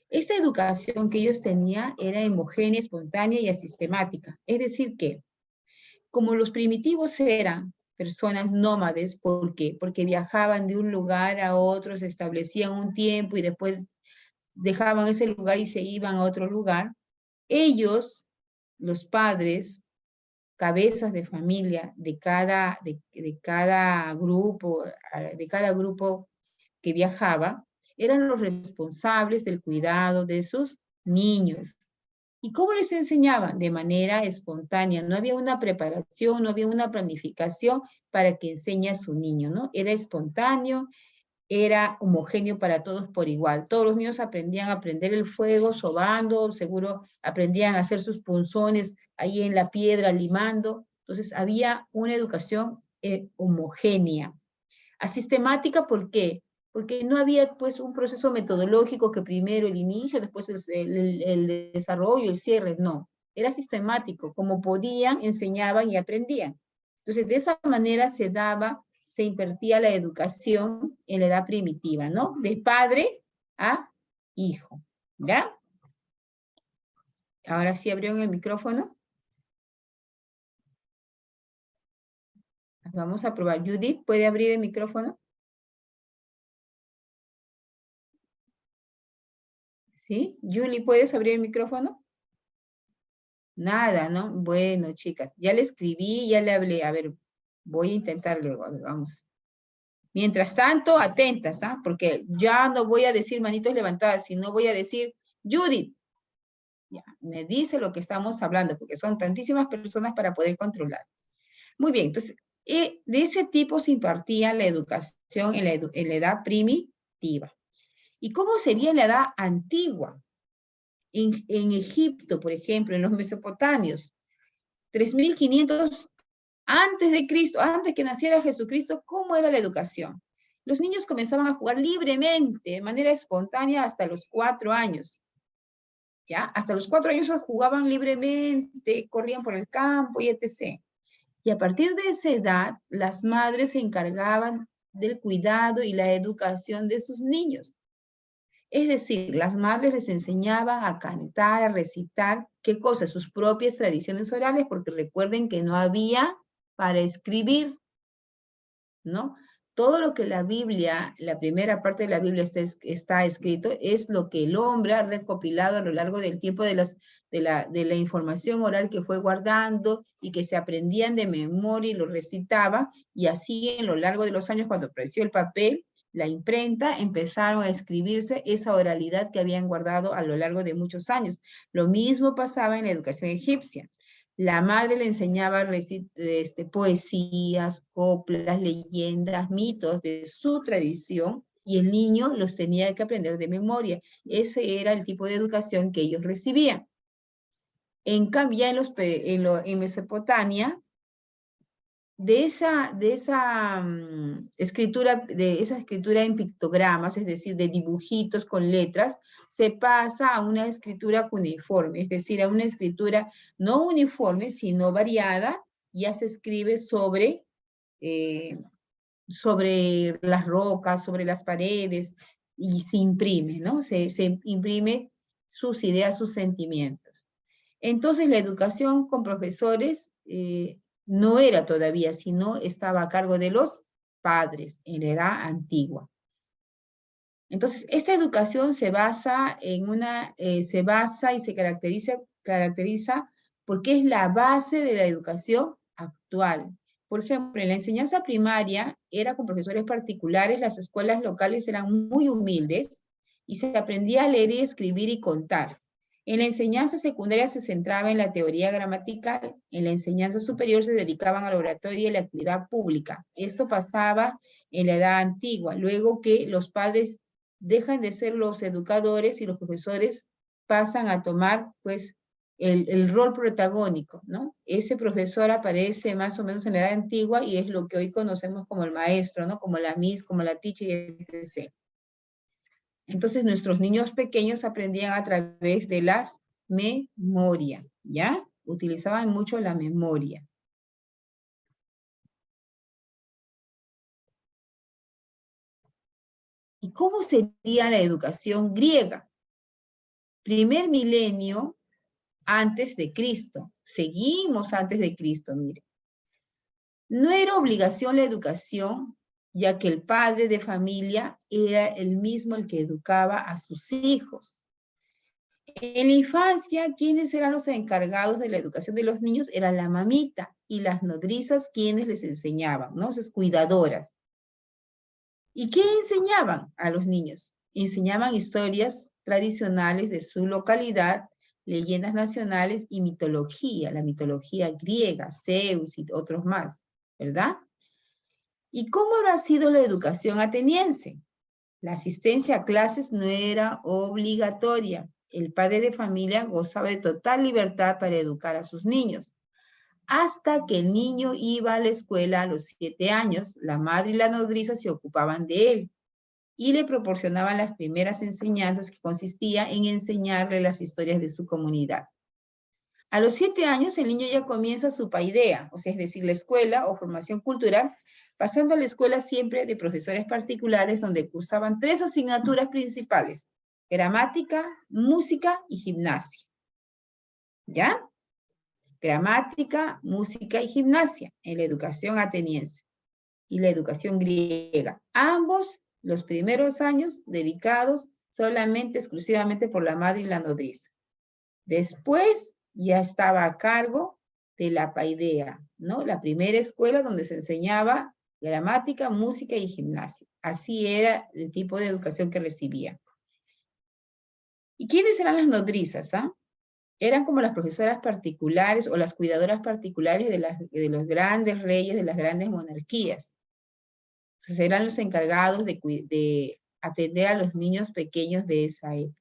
Esta educación que ellos tenían era homogénea, espontánea y asistemática. Es decir que, como los primitivos eran personas nómades, ¿por qué? Porque viajaban de un lugar a otro, se establecían un tiempo y después dejaban ese lugar y se iban a otro lugar. Ellos, los padres, cabezas de familia de cada grupo que viajaba, eran los responsables del cuidado de sus niños. ¿Y cómo les enseñaban? De manera espontánea. No había una preparación, no había una planificación para que enseñe a su niño, ¿no? Era espontáneo, era homogéneo para todos por igual. Todos los niños aprendían a prender el fuego, sobando, seguro aprendían a hacer sus punzones ahí en la piedra, limando. Entonces había una educación homogénea. Asistemática, ¿por qué? Porque no había pues un proceso metodológico que primero el inicio, después el desarrollo, el cierre, no. Era sistemático, como podían, enseñaban y aprendían. Entonces de esa manera se invertía la educación en la edad primitiva, ¿no? De padre a hijo, ¿ya? Ahora sí abrieron el micrófono. Vamos a probar. Judith, ¿puede abrir el micrófono? ¿Sí? Julie, ¿puedes abrir el micrófono? Nada, ¿no? Bueno, chicas, ya le escribí, ya le hablé. A ver, voy a intentar luego, a ver, vamos. Mientras tanto, atentas, ¿ah? Porque ya no voy a decir manitos levantadas, sino voy a decir, Judith, ya, me dice lo que estamos hablando, porque son tantísimas personas para poder controlar. Muy bien, entonces, de ese tipo se impartía la educación en la edad primitiva. ¿Y cómo sería la edad antigua? En Egipto, por ejemplo, en los mesopotamios, 3.500 antes de Cristo, antes que naciera Jesucristo, ¿cómo era la educación? Los niños comenzaban a jugar libremente, de manera espontánea, hasta los 4 años. ¿Ya? Hasta los 4 años jugaban libremente, corrían por el campo y etc. Y a partir de esa edad, las madres se encargaban del cuidado y la educación de sus niños. Es decir, las madres les enseñaban a cantar, a recitar, ¿qué cosa? Sus propias tradiciones orales, porque recuerden que no había para escribir, ¿no? Todo lo que la Biblia, la primera parte de la Biblia está escrito, es lo que el hombre ha recopilado a lo largo del tiempo de la información oral que fue guardando y que se aprendían de memoria y lo recitaba, y así en lo largo de los años, cuando apareció el papel, la imprenta, empezaron a escribirse esa oralidad que habían guardado a lo largo de muchos años. Lo mismo pasaba en la educación egipcia. La madre le enseñaba poesías, coplas, leyendas, mitos de su tradición, y el niño los tenía que aprender de memoria. Ese era el tipo de educación que ellos recibían. En cambio, ya en Mesopotamia, de esa escritura en pictogramas, es decir, de dibujitos con letras, se pasa a una escritura cuneiforme, es decir, a una escritura no uniforme, sino variada, ya se escribe sobre las rocas, sobre las paredes, y se imprime, ¿no? Se imprime sus ideas, sus sentimientos. Entonces, la educación con profesores no era todavía, sino estaba a cargo de los padres en la edad antigua. Entonces, esta educación se basa y se caracteriza porque es la base de la educación actual. Por ejemplo, en la enseñanza primaria era con profesores particulares, las escuelas locales eran muy humildes y se aprendía a leer y escribir y contar. En la enseñanza secundaria se centraba en la teoría gramatical, en la enseñanza superior se dedicaban a la oratoria y la actividad pública. Esto pasaba en la edad antigua, luego que los padres dejan de ser los educadores y los profesores pasan a tomar, pues, el rol protagónico, ¿no? Ese profesor aparece más o menos en la edad antigua y es lo que hoy conocemos como el maestro, ¿no? Como la Miss, como la teacher, etc. Entonces, nuestros niños pequeños aprendían a través de las memorias, ¿ya? Utilizaban mucho la memoria. ¿Y cómo sería la educación griega? Primer milenio antes de Cristo. Seguimos antes de Cristo, mire. No era obligación la educación, ya que el padre de familia era el mismo el que educaba a sus hijos. En la infancia, ¿quiénes eran los encargados de la educación de los niños? Era la mamita y las nodrizas quienes les enseñaban, ¿no? Esas cuidadoras. ¿Y qué enseñaban a los niños? Enseñaban historias tradicionales de su localidad, leyendas nacionales y mitología, la mitología griega, Zeus y otros más, ¿verdad? ¿Y cómo habrá sido la educación ateniense? La asistencia a clases no era obligatoria. El padre de familia gozaba de total libertad para educar a sus niños. Hasta que el niño iba a la escuela a los 7 años, la madre y la nodriza se ocupaban de él y le proporcionaban las primeras enseñanzas que consistía en enseñarle las historias de su comunidad. A los 7 años el niño ya comienza su paideia, o sea, es decir, la escuela o formación cultural, pasando a la escuela siempre de profesores particulares donde cursaban 3 asignaturas principales: gramática, música y gimnasia. ¿Ya? Gramática, música y gimnasia en la educación ateniense y la educación griega. Ambos, los primeros años, dedicados solamente, exclusivamente por la madre y la nodriza. Después ya estaba a cargo de la paideia, ¿no? La primera escuela donde se enseñaba gramática, música y gimnasia. Así era el tipo de educación que recibía. ¿Y quiénes eran las nodrizas? Eran como las profesoras particulares o las cuidadoras particulares de los grandes reyes, de las grandes monarquías. Entonces eran los encargados de atender a los niños pequeños de esa época.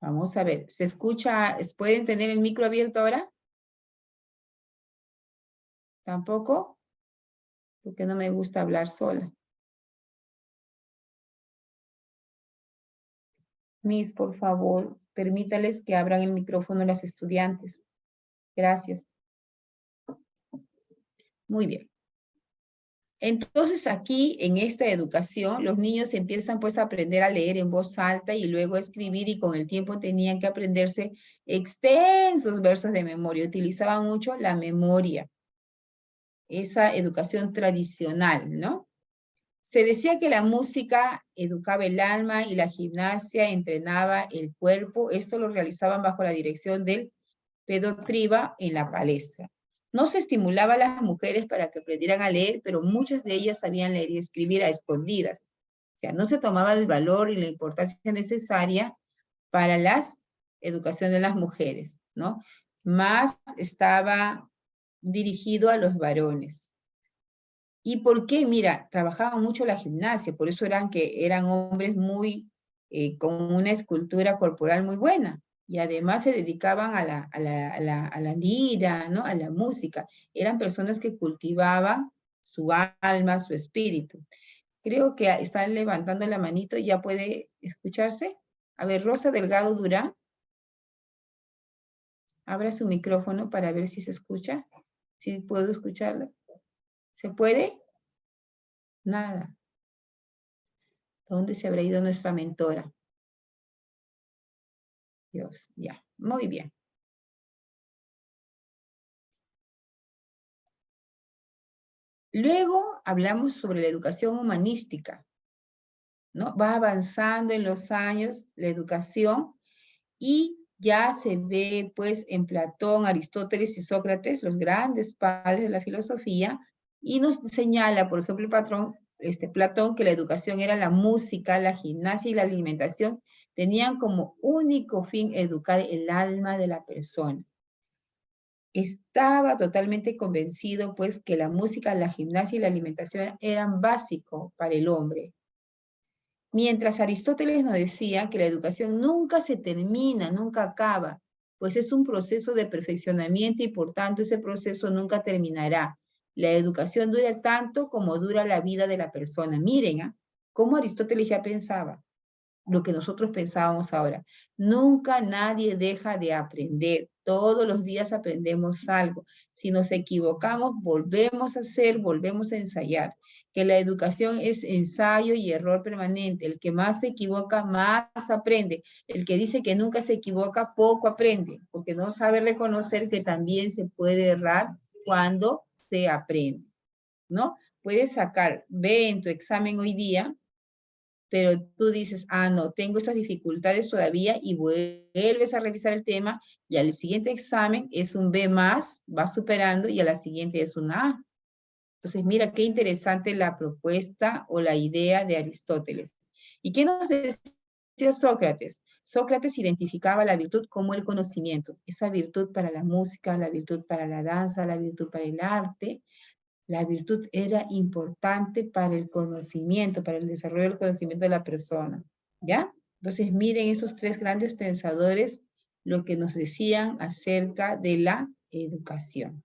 Vamos a ver, ¿se escucha? ¿Pueden tener el micro abierto ahora? ¿Tampoco? Porque no me gusta hablar sola. Miss, por favor, permítales que abran el micrófono las estudiantes. Gracias. Muy bien. Entonces aquí, en esta educación, los niños empiezan pues a aprender a leer en voz alta y luego a escribir, y con el tiempo tenían que aprenderse extensos versos de memoria. Utilizaban mucho la memoria. Esa educación tradicional, ¿no? Se decía que la música educaba el alma y la gimnasia entrenaba el cuerpo. Esto lo realizaban bajo la dirección del pedotriba en la palestra. No se estimulaba a las mujeres para que aprendieran a leer, pero muchas de ellas sabían leer y escribir a escondidas. O sea, no se tomaba el valor y la importancia necesaria para la educación de las mujeres, ¿no? Más estaba dirigido a los varones. ¿Y por qué? Mira, trabajaban mucho la gimnasia, por eso eran hombres muy, con una escultura corporal muy buena. Y además se dedicaban a la lira, ¿no? A la música. Eran personas que cultivaban su alma, su espíritu. Creo que están levantando la manito, ¿ya puede escucharse? A ver, Rosa Delgado Durán. Abra su micrófono para ver si se escucha. Si puedo escucharla. ¿Se puede? Nada. ¿Dónde se habrá ido nuestra mentora? Dios, ya. Muy bien. Luego hablamos sobre la educación humanística, ¿no? Va avanzando en los años la educación y ya se ve pues en Platón, Aristóteles y Sócrates, los grandes padres de la filosofía, y nos señala, por ejemplo, Platón, que la educación era la música, la gimnasia y la alimentación, tenían como único fin educar el alma de la persona. Estaba totalmente convencido pues que la música, la gimnasia y la alimentación eran básicos para el hombre. Mientras Aristóteles nos decía que la educación nunca se termina, nunca acaba, pues es un proceso de perfeccionamiento y por tanto ese proceso nunca terminará. La educación dura tanto como dura la vida de la persona. Miren, cómo Aristóteles ya pensaba lo que nosotros pensábamos ahora. Nunca nadie deja de aprender. Todos los días aprendemos algo. Si nos equivocamos, volvemos a hacer, volvemos a ensayar. Que la educación es ensayo y error permanente. El que más se equivoca, más aprende. El que dice que nunca se equivoca, poco aprende, porque no sabe reconocer que también se puede errar cuando se aprende, ¿no? Puedes sacar B en tu examen hoy día, pero tú dices, no, tengo estas dificultades todavía y vuelves a revisar el tema y al siguiente examen es un B más, vas superando y a la siguiente es un A. Entonces, mira qué interesante la propuesta o la idea de Aristóteles. ¿Y qué nos decía Sócrates? Sócrates identificaba la virtud como el conocimiento, esa virtud para la música, la virtud para la danza, la virtud para el arte. La virtud era importante para el conocimiento, para el desarrollo del conocimiento de la persona, ¿ya? Entonces, miren esos tres grandes pensadores lo que nos decían acerca de la educación.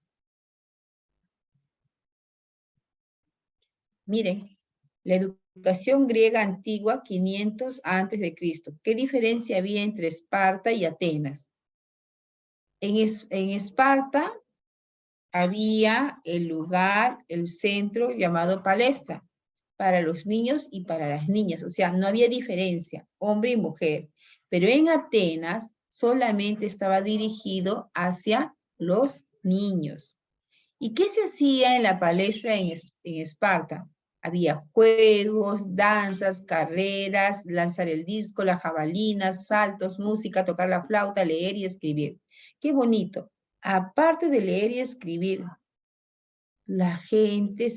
Miren, la educación griega antigua, 500 antes de Cristo. ¿Qué diferencia había entre Esparta y Atenas? En Esparta había el lugar, el centro llamado palestra, para los niños y para las niñas. O sea, no había diferencia, hombre y mujer. Pero en Atenas solamente estaba dirigido hacia los niños. ¿Y qué se hacía en la palestra en Esparta? Había juegos, danzas, carreras, lanzar el disco, la jabalina, saltos, música, tocar la flauta, leer y escribir. ¡Qué bonito! Aparte de leer y escribir, la gente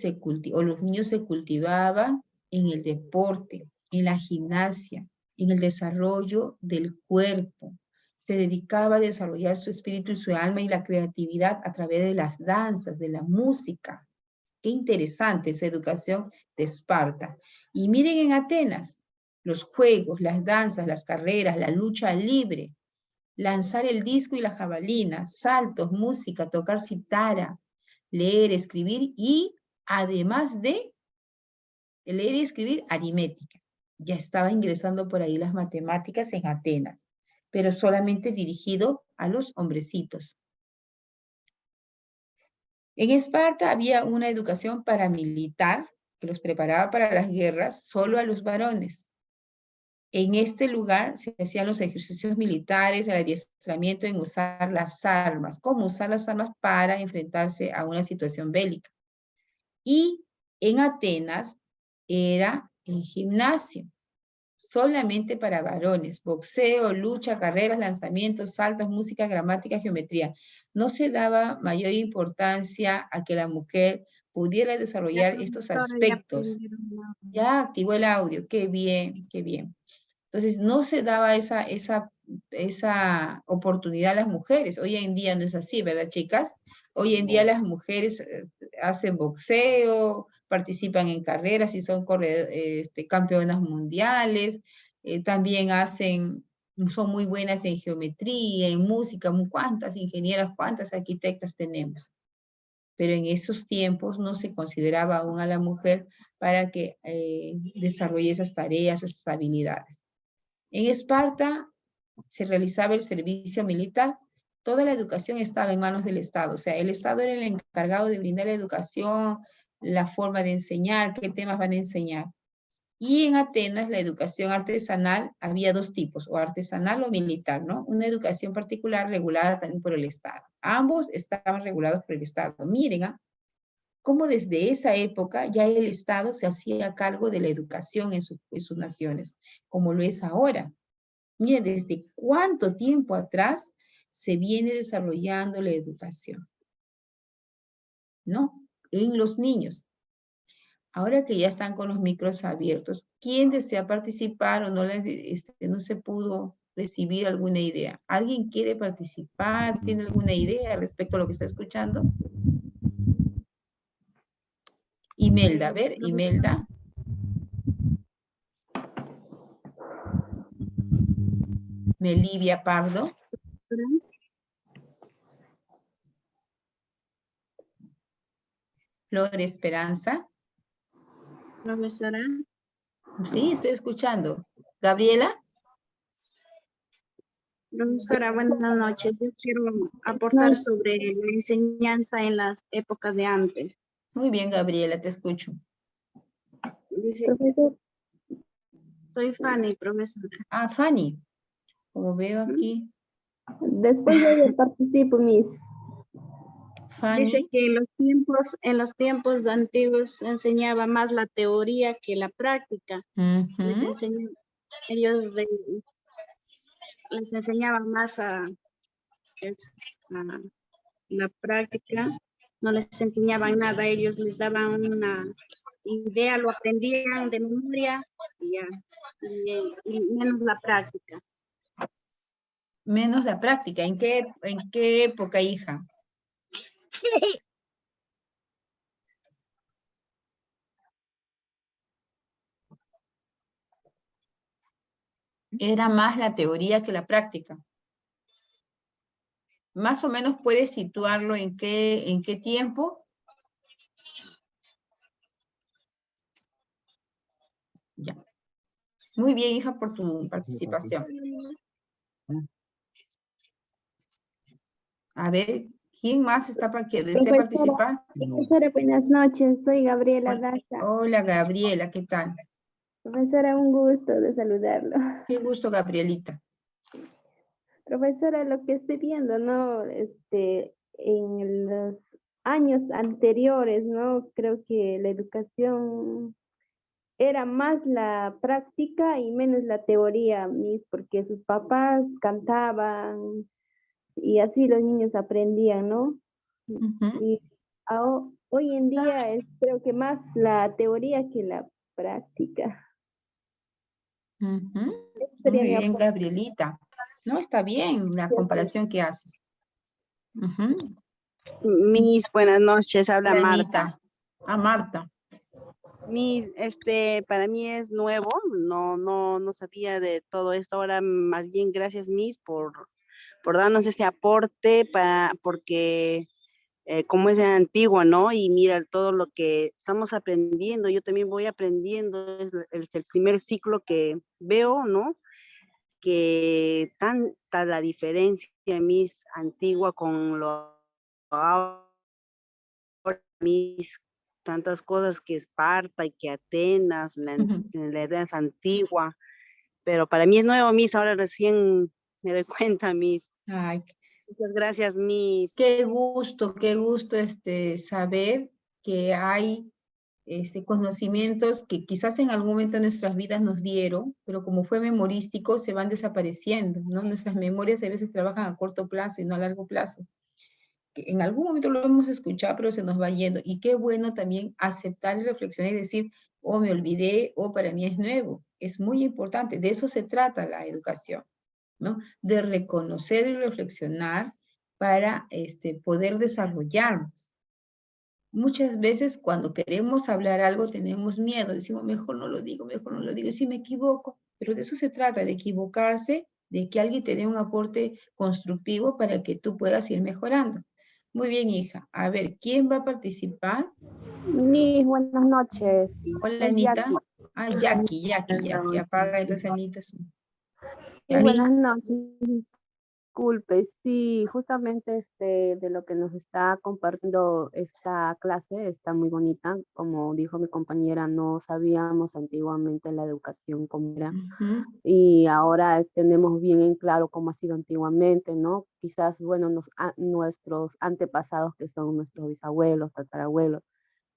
o los niños se cultivaban en el deporte, en la gimnasia, en el desarrollo del cuerpo. Se dedicaba a desarrollar su espíritu y su alma y la creatividad a través de las danzas, de la música. Qué interesante esa educación de Esparta. Y miren en Atenas, los juegos, las danzas, las carreras, la lucha libre, lanzar el disco y la jabalina, saltos, música, tocar cítara, leer, escribir y además de leer y escribir, aritmética. Ya estaba ingresando por ahí las matemáticas en Atenas, pero solamente dirigido a los hombrecitos. En Esparta había una educación paramilitar que los preparaba para las guerras solo a los varones. En este lugar se hacían los ejercicios militares, el adiestramiento en usar las armas, cómo usar las armas para enfrentarse a una situación bélica. Y en Atenas era el gimnasio, solamente para varones, boxeo, lucha, carreras, lanzamientos, saltos, música, gramática, geometría. No se daba mayor importancia a que la mujer pudiera desarrollar estos aspectos. Ya activó el audio, qué bien, qué bien. Entonces, no se daba esa oportunidad a las mujeres. Hoy en día no es así, ¿verdad, chicas? Hoy en día las mujeres hacen boxeo, participan en carreras y son campeonas mundiales. También son muy buenas en geometría, en música. ¿Cuántas ingenieras, cuántas arquitectas tenemos? Pero en esos tiempos no se consideraba aún a la mujer para que desarrolle esas tareas, esas habilidades. En Esparta se realizaba el servicio militar. Toda la educación estaba en manos del Estado. O sea, el Estado era el encargado de brindar la educación, la forma de enseñar, qué temas van a enseñar. Y en Atenas, la educación artesanal, había dos tipos, o artesanal o militar, ¿no? Una educación particular regulada también por el Estado. Ambos estaban regulados por el Estado. Miren, cómo desde esa época ya el Estado se hacía cargo de la educación en sus naciones, como lo es ahora. Miren, desde cuánto tiempo atrás se viene desarrollando la educación, ¿no? En los niños. Ahora que ya están con los micros abiertos, ¿quién desea participar o no se pudo recibir alguna idea? ¿Alguien quiere participar? ¿Tiene alguna idea respecto a lo que está escuchando? Imelda, a ver, Imelda. Melivia Pardo. Flor Esperanza. Profesora. Sí, estoy escuchando. Gabriela. Profesora, buenas noches. Yo quiero aportar sobre la enseñanza en las épocas de antes. Muy bien, Gabriela, te escucho. Profesor. Soy Fanny, profesora. Ah, Fanny. Como veo aquí. Después yo participo, Miss. Fanny. Dice que en los tiempos antiguos se enseñaba más la teoría que la práctica. Ellos les enseñaban más a la práctica, no les enseñaban nada, ellos les daban una idea, lo aprendían de memoria y ya, y menos la práctica. Menos la práctica. ¿En qué época, hija? Era más la teoría que la práctica. Más o menos puedes situarlo en qué tiempo. Ya. Muy bien, hija, por tu participación. A ver, ¿quién más está para que desee participar? Profesora, buenas noches. Soy Gabriela Daza. Hola, Gabriela, ¿qué tal? Profesora, un gusto de saludarlo. Qué gusto, Gabrielita. Profesora, lo que estoy viendo, ¿no? En los años anteriores, ¿no? Creo que la educación era más la práctica y menos la teoría, porque sus papás cantaban y así los niños aprendían, ¿no? Y hoy en día creo que más la teoría que la práctica. Muy bien, Gabrielita. No, está bien la comparación que haces. Miss, buenas noches, habla Hola, Marta. Anita. Ah, Marta. Miss, para mí es nuevo, no sabía de todo esto. Ahora, más bien, gracias, Miss, por darnos este aporte, porque como es antiguo, ¿no? Y mira todo lo que estamos aprendiendo, yo también voy aprendiendo, es el primer ciclo que veo, ¿no? Que tanta la diferencia, Miss, antigua con lo ahora, Miss, tantas cosas que Esparta y que Atenas, en la edad antigua, pero para mí es nuevo, Miss, ahora recién me doy cuenta, Miss. Ay, muchas gracias, Miss. Qué gusto saber que hay conocimientos que quizás en algún momento de nuestras vidas nos dieron, pero como fue memorístico, se van desapareciendo, ¿no? Nuestras memorias a veces trabajan a corto plazo y no a largo plazo. En algún momento lo hemos escuchado, pero se nos va yendo. Y qué bueno también aceptar y reflexionar y decir, oh, me olvidé, o para mí es nuevo. Es muy importante. De eso se trata la educación, ¿no? De reconocer y reflexionar para poder desarrollarnos. Muchas veces cuando queremos hablar algo tenemos miedo, decimos mejor no lo digo, y si me equivoco, pero de eso se trata, de equivocarse, de que alguien te dé un aporte constructivo para que tú puedas ir mejorando. Muy bien, hija. A ver, ¿quién va a participar? Miss, buenas noches. Hola, Soy Anita. Jackie. Ah, Jackie. Apaga entonces, Anita. Sí, buenas noches. Disculpe, sí, justamente de lo que nos está compartiendo esta clase está muy bonita. Como dijo mi compañera, no sabíamos antiguamente la educación cómo era. Y ahora tenemos bien en claro cómo ha sido antiguamente, ¿no? Quizás, bueno, nuestros antepasados, que son nuestros bisabuelos, tatarabuelos,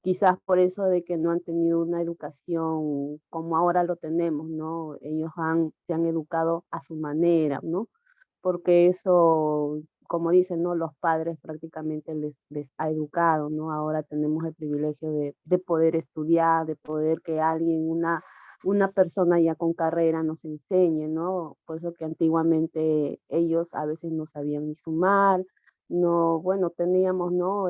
quizás por eso de que no han tenido una educación como ahora lo tenemos, ¿no? Ellos se han educado a su manera, ¿no? Porque eso, como dicen, ¿no? Los padres prácticamente les ha educado, ¿no? Ahora tenemos el privilegio de poder estudiar, de poder que alguien, una persona ya con carrera nos enseñe, ¿no? Por eso que antiguamente ellos a veces no sabían ni sumar, no, bueno, teníamos, ¿no?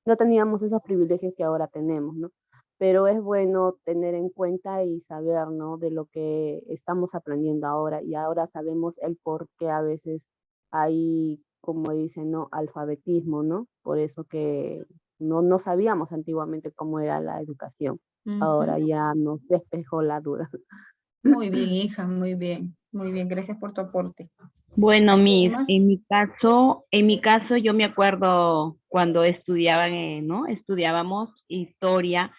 No teníamos esos privilegios que ahora tenemos, ¿no? Pero es bueno tener en cuenta y saber, ¿no? De lo que estamos aprendiendo ahora, y ahora sabemos el por qué a veces hay, como dicen, ¿no? Alfabetismo, ¿no? Por eso que no sabíamos antiguamente cómo era la educación. Ahora Ujú. ya nos despejó la duda. Muy bien, hija, muy bien. Muy bien, gracias por tu aporte. Bueno, ¿Alguien Miss, más? en mi caso yo me acuerdo cuando estudiaban, ¿no? Estudiábamos historia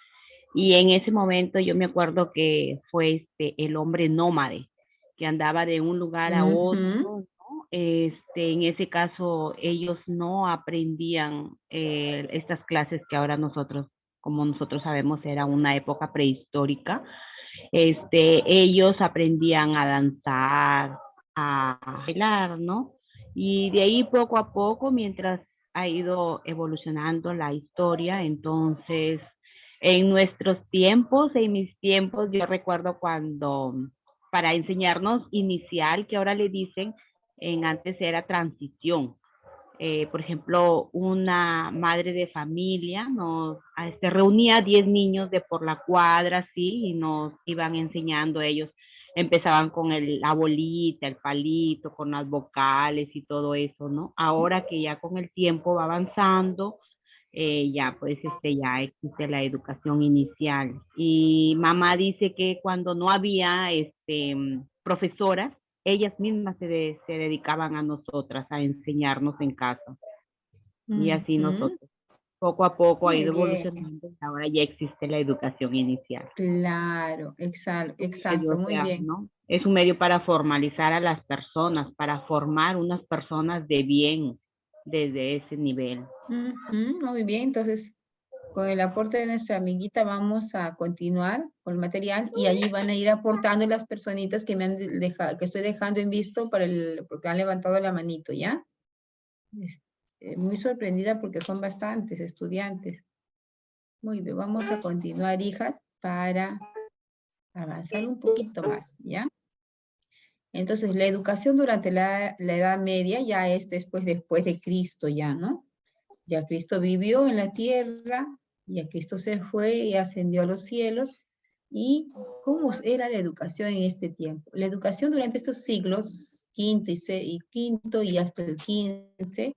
y en ese momento yo me acuerdo que fue el hombre nómade que andaba de un lugar a otro, Ujú. ¿no? En ese caso ellos no aprendían estas clases que ahora nosotros, como nosotros sabemos, era una época prehistórica. Ellos aprendían a danzar, a bailar, ¿no? Y de ahí poco a poco, mientras ha ido evolucionando la historia, entonces, en nuestros tiempos, en mis tiempos, yo recuerdo cuando, para enseñarnos inicial, que ahora le dicen, antes era transición. Por ejemplo, una madre de familia reunía 10 niños de por la cuadra, sí, y nos iban enseñando ellos. Empezaban con la bolita, el palito, con las vocales y todo eso, ¿no? Ahora que ya con el tiempo va avanzando, ya pues ya existe la educación inicial. Y mamá dice que cuando no había profesoras, ellas mismas se dedicaban a nosotras, a enseñarnos en casa. Y así Ujú. nosotros, poco a poco ha Muy ido bien. evolucionando y ahora ya existe la educación inicial. Claro, exacto, muy bien. ¿No? Es un medio para formalizar a las personas, para formar unas personas de bien desde ese nivel. Ujú, muy bien, entonces con el aporte de nuestra amiguita vamos a continuar con el material y allí van a ir aportando las personitas que me han dejado, que estoy dejando en visto porque han levantado la manito, ¿ya? Muy sorprendida porque son bastantes estudiantes. Muy bien, vamos a continuar, hijas, para avanzar un poquito más, ¿ya? Entonces, la educación durante la Edad Media ya es después de Cristo, ya, ¿no? Ya Cristo vivió en la tierra, ya Cristo se fue y ascendió a los cielos. ¿Y cómo era la educación en este tiempo? La educación durante estos siglos, quinto y hasta el 15,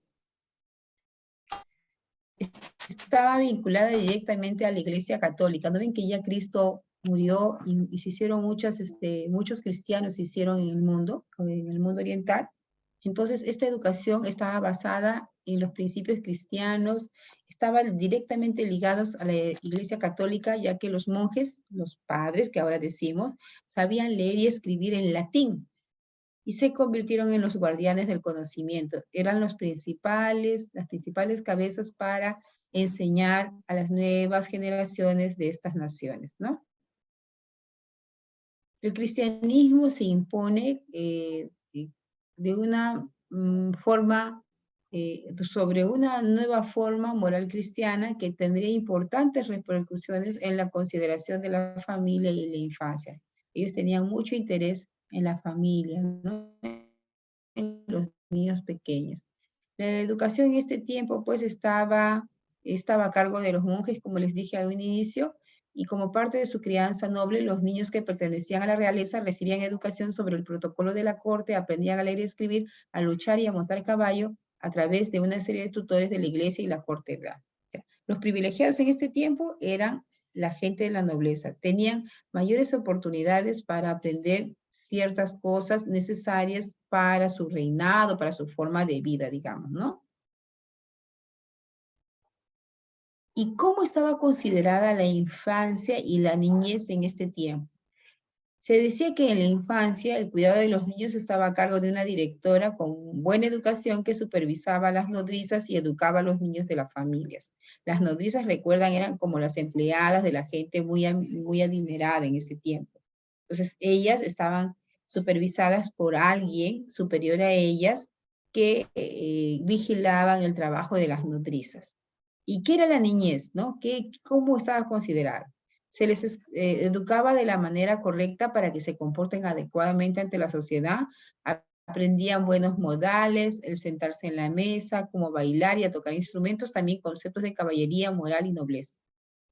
estaba vinculada directamente a la Iglesia Católica. ¿No ven que ya Cristo murió y se hicieron muchos cristianos se hicieron en el mundo oriental? Entonces, esta educación estaba basada en los principios cristianos, estaban directamente ligados a la Iglesia Católica, ya que los monjes, los padres, que ahora decimos, sabían leer y escribir en latín y se convirtieron en los guardianes del conocimiento. Eran las principales cabezas para enseñar a las nuevas generaciones de estas naciones, ¿no? El cristianismo se impone de una forma, sobre una nueva forma moral cristiana que tendría importantes repercusiones en la consideración de la familia y la infancia. Ellos tenían mucho interés en la familia, ¿no? En los niños pequeños. La educación en este tiempo pues estaba a cargo de los monjes, como les dije a un inicio, y como parte de su crianza noble, los niños que pertenecían a la realeza recibían educación sobre el protocolo de la corte, aprendían a leer y escribir, a luchar y a montar caballo a través de una serie de tutores de la iglesia y la corte real. O sea, los privilegiados en este tiempo eran la gente de la nobleza, tenían mayores oportunidades para aprender ciertas cosas necesarias para su reinado, para su forma de vida, digamos, ¿no? ¿Y cómo estaba considerada la infancia y la niñez en este tiempo? Se decía que en la infancia el cuidado de los niños estaba a cargo de una directora con buena educación que supervisaba a las nodrizas y educaba a los niños de las familias. Las nodrizas, recuerdan, eran como las empleadas de la gente muy adinerada en ese tiempo. Entonces, ellas estaban supervisadas por alguien superior a ellas que vigilaban el trabajo de las nodrizas. ¿Y qué era la niñez, no? ¿Cómo estaba considerada? Se les educaba de la manera correcta para que se comporten adecuadamente ante la sociedad, aprendían buenos modales, el sentarse en la mesa, cómo bailar y a tocar instrumentos, también conceptos de caballería, moral y nobleza.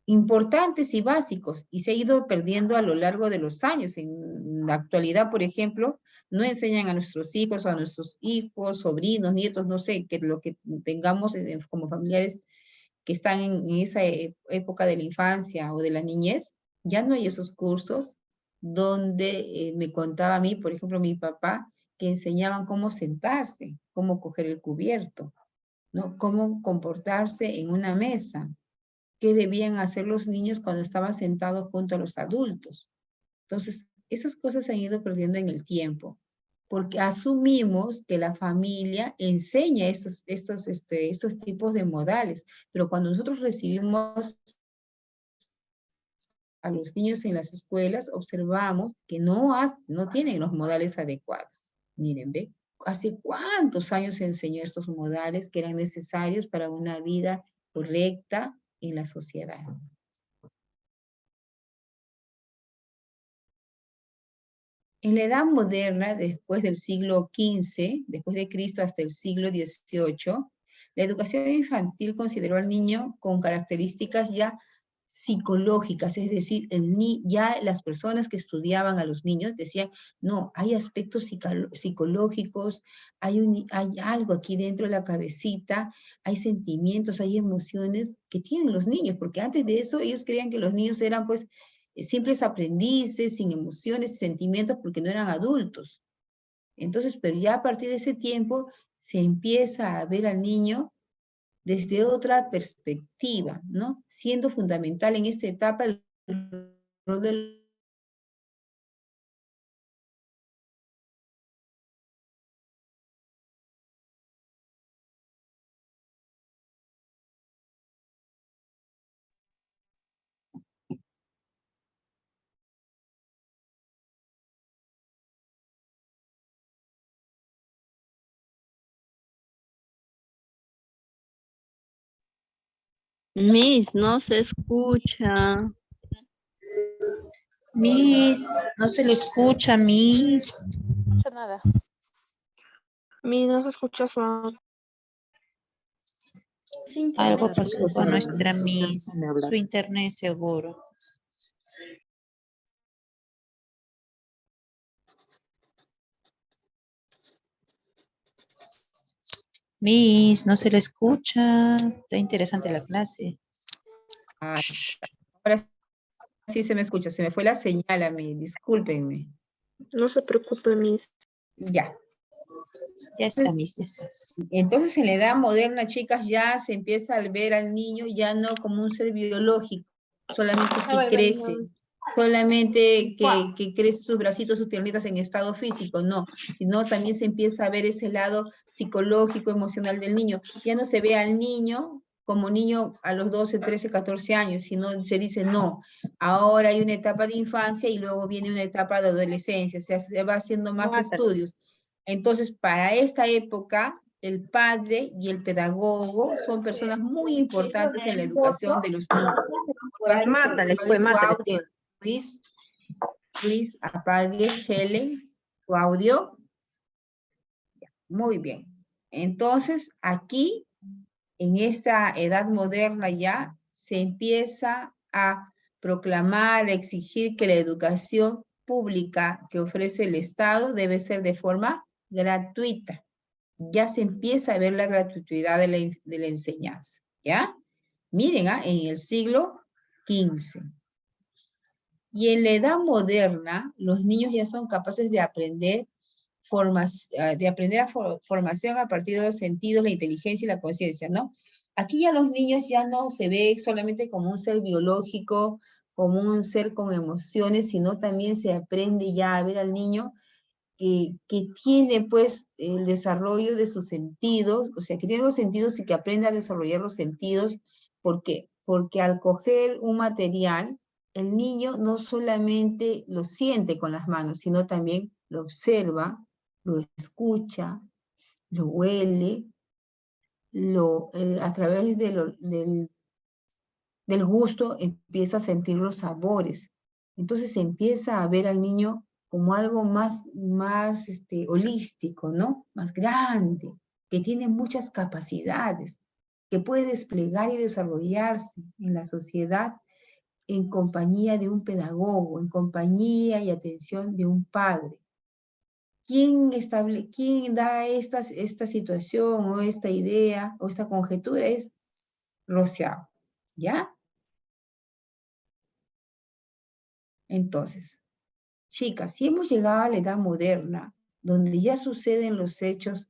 Importantes y básicos, y se ha ido perdiendo a lo largo de los años. En la actualidad, por ejemplo, no enseñan a nuestros hijos o a nuestros hijos, sobrinos, nietos, no sé, que lo que tengamos como familiares que están en esa época de la infancia o de la niñez, ya no hay esos cursos donde me contaba a mí, por ejemplo, mi papá, que enseñaban cómo sentarse, cómo coger el cubierto, ¿no? Cómo comportarse en una mesa, qué debían hacer los niños cuando estaban sentados junto a los adultos. Entonces, esas cosas se han ido perdiendo en el tiempo, porque asumimos que la familia enseña estos tipos de modales, pero cuando nosotros recibimos a los niños en las escuelas, observamos que no tienen los modales adecuados. Miren, ¿ve? ¿Hace cuántos años se enseñó estos modales que eran necesarios para una vida correcta en la sociedad? En la edad moderna, después del siglo XV, después de Cristo hasta el siglo XVIII, la educación infantil consideró al niño con características ya psicológicas, es decir, ya las personas que estudiaban a los niños decían, no, hay aspectos psicológicos, hay algo aquí dentro de la cabecita, hay sentimientos, hay emociones que tienen los niños, porque antes de eso ellos creían que los niños eran pues simples aprendices, sin emociones, sentimientos, porque no eran adultos. Entonces, pero ya a partir de ese tiempo se empieza a ver al niño desde otra perspectiva, ¿no? Siendo fundamental en esta etapa el rol del Miss, no se escucha. Miss, no se le escucha, Miss. No escucha nada. Miss, no se escucha su audio. Algo pasó con nuestra Miss. Su internet seguro. Miss, no se le escucha. Está interesante la clase. Ahora sí se me escucha, se me fue la señal a mí, discúlpenme. No se preocupe, Miss. Ya. Ya está, Miss. Ya está. Entonces, en la edad moderna, chicas, ya se empieza a ver al niño ya no como un ser biológico, solamente que crece, solamente que crece sus bracitos, sus piernitas en estado físico, no, sino también se empieza a ver ese lado psicológico, emocional del niño. Ya no se ve al niño como niño a los 12, 13, 14 años, sino se dice no, ahora hay una etapa de infancia y luego viene una etapa de adolescencia, o sea, se va haciendo más estudios. Entonces, para esta época, el padre y el pedagogo son personas muy importantes en la educación de los niños. Mátale, Luis, apague, Helen, tu audio. Muy bien. Entonces, aquí, en esta edad moderna ya, se empieza a proclamar, a exigir que la educación pública que ofrece el Estado debe ser de forma gratuita. Ya se empieza a ver la gratuidad de la enseñanza, ¿ya? Miren, en el siglo XV. Y en la edad moderna, los niños ya son capaces de aprender formación a partir de los sentidos, la inteligencia y la conciencia, ¿no? Aquí ya los niños ya no se ve solamente como un ser biológico, como un ser con emociones, sino también se aprende ya a ver al niño que tiene pues el desarrollo de sus sentidos, o sea, que tiene los sentidos y que aprende a desarrollar los sentidos. ¿Por qué? Porque al coger un material, el niño no solamente lo siente con las manos, sino también lo observa, lo escucha, lo huele, a través del gusto empieza a sentir los sabores. Entonces empieza a ver al niño como algo más holístico, ¿no? Más grande, que tiene muchas capacidades, que puede desplegar y desarrollarse en la sociedad en compañía de un pedagogo, en compañía y atención de un padre. ¿Quién da esta situación o esta idea o esta conjetura? Es Rosseau, ¿ya? Entonces, chicas, si hemos llegado a la edad moderna, donde ya suceden los hechos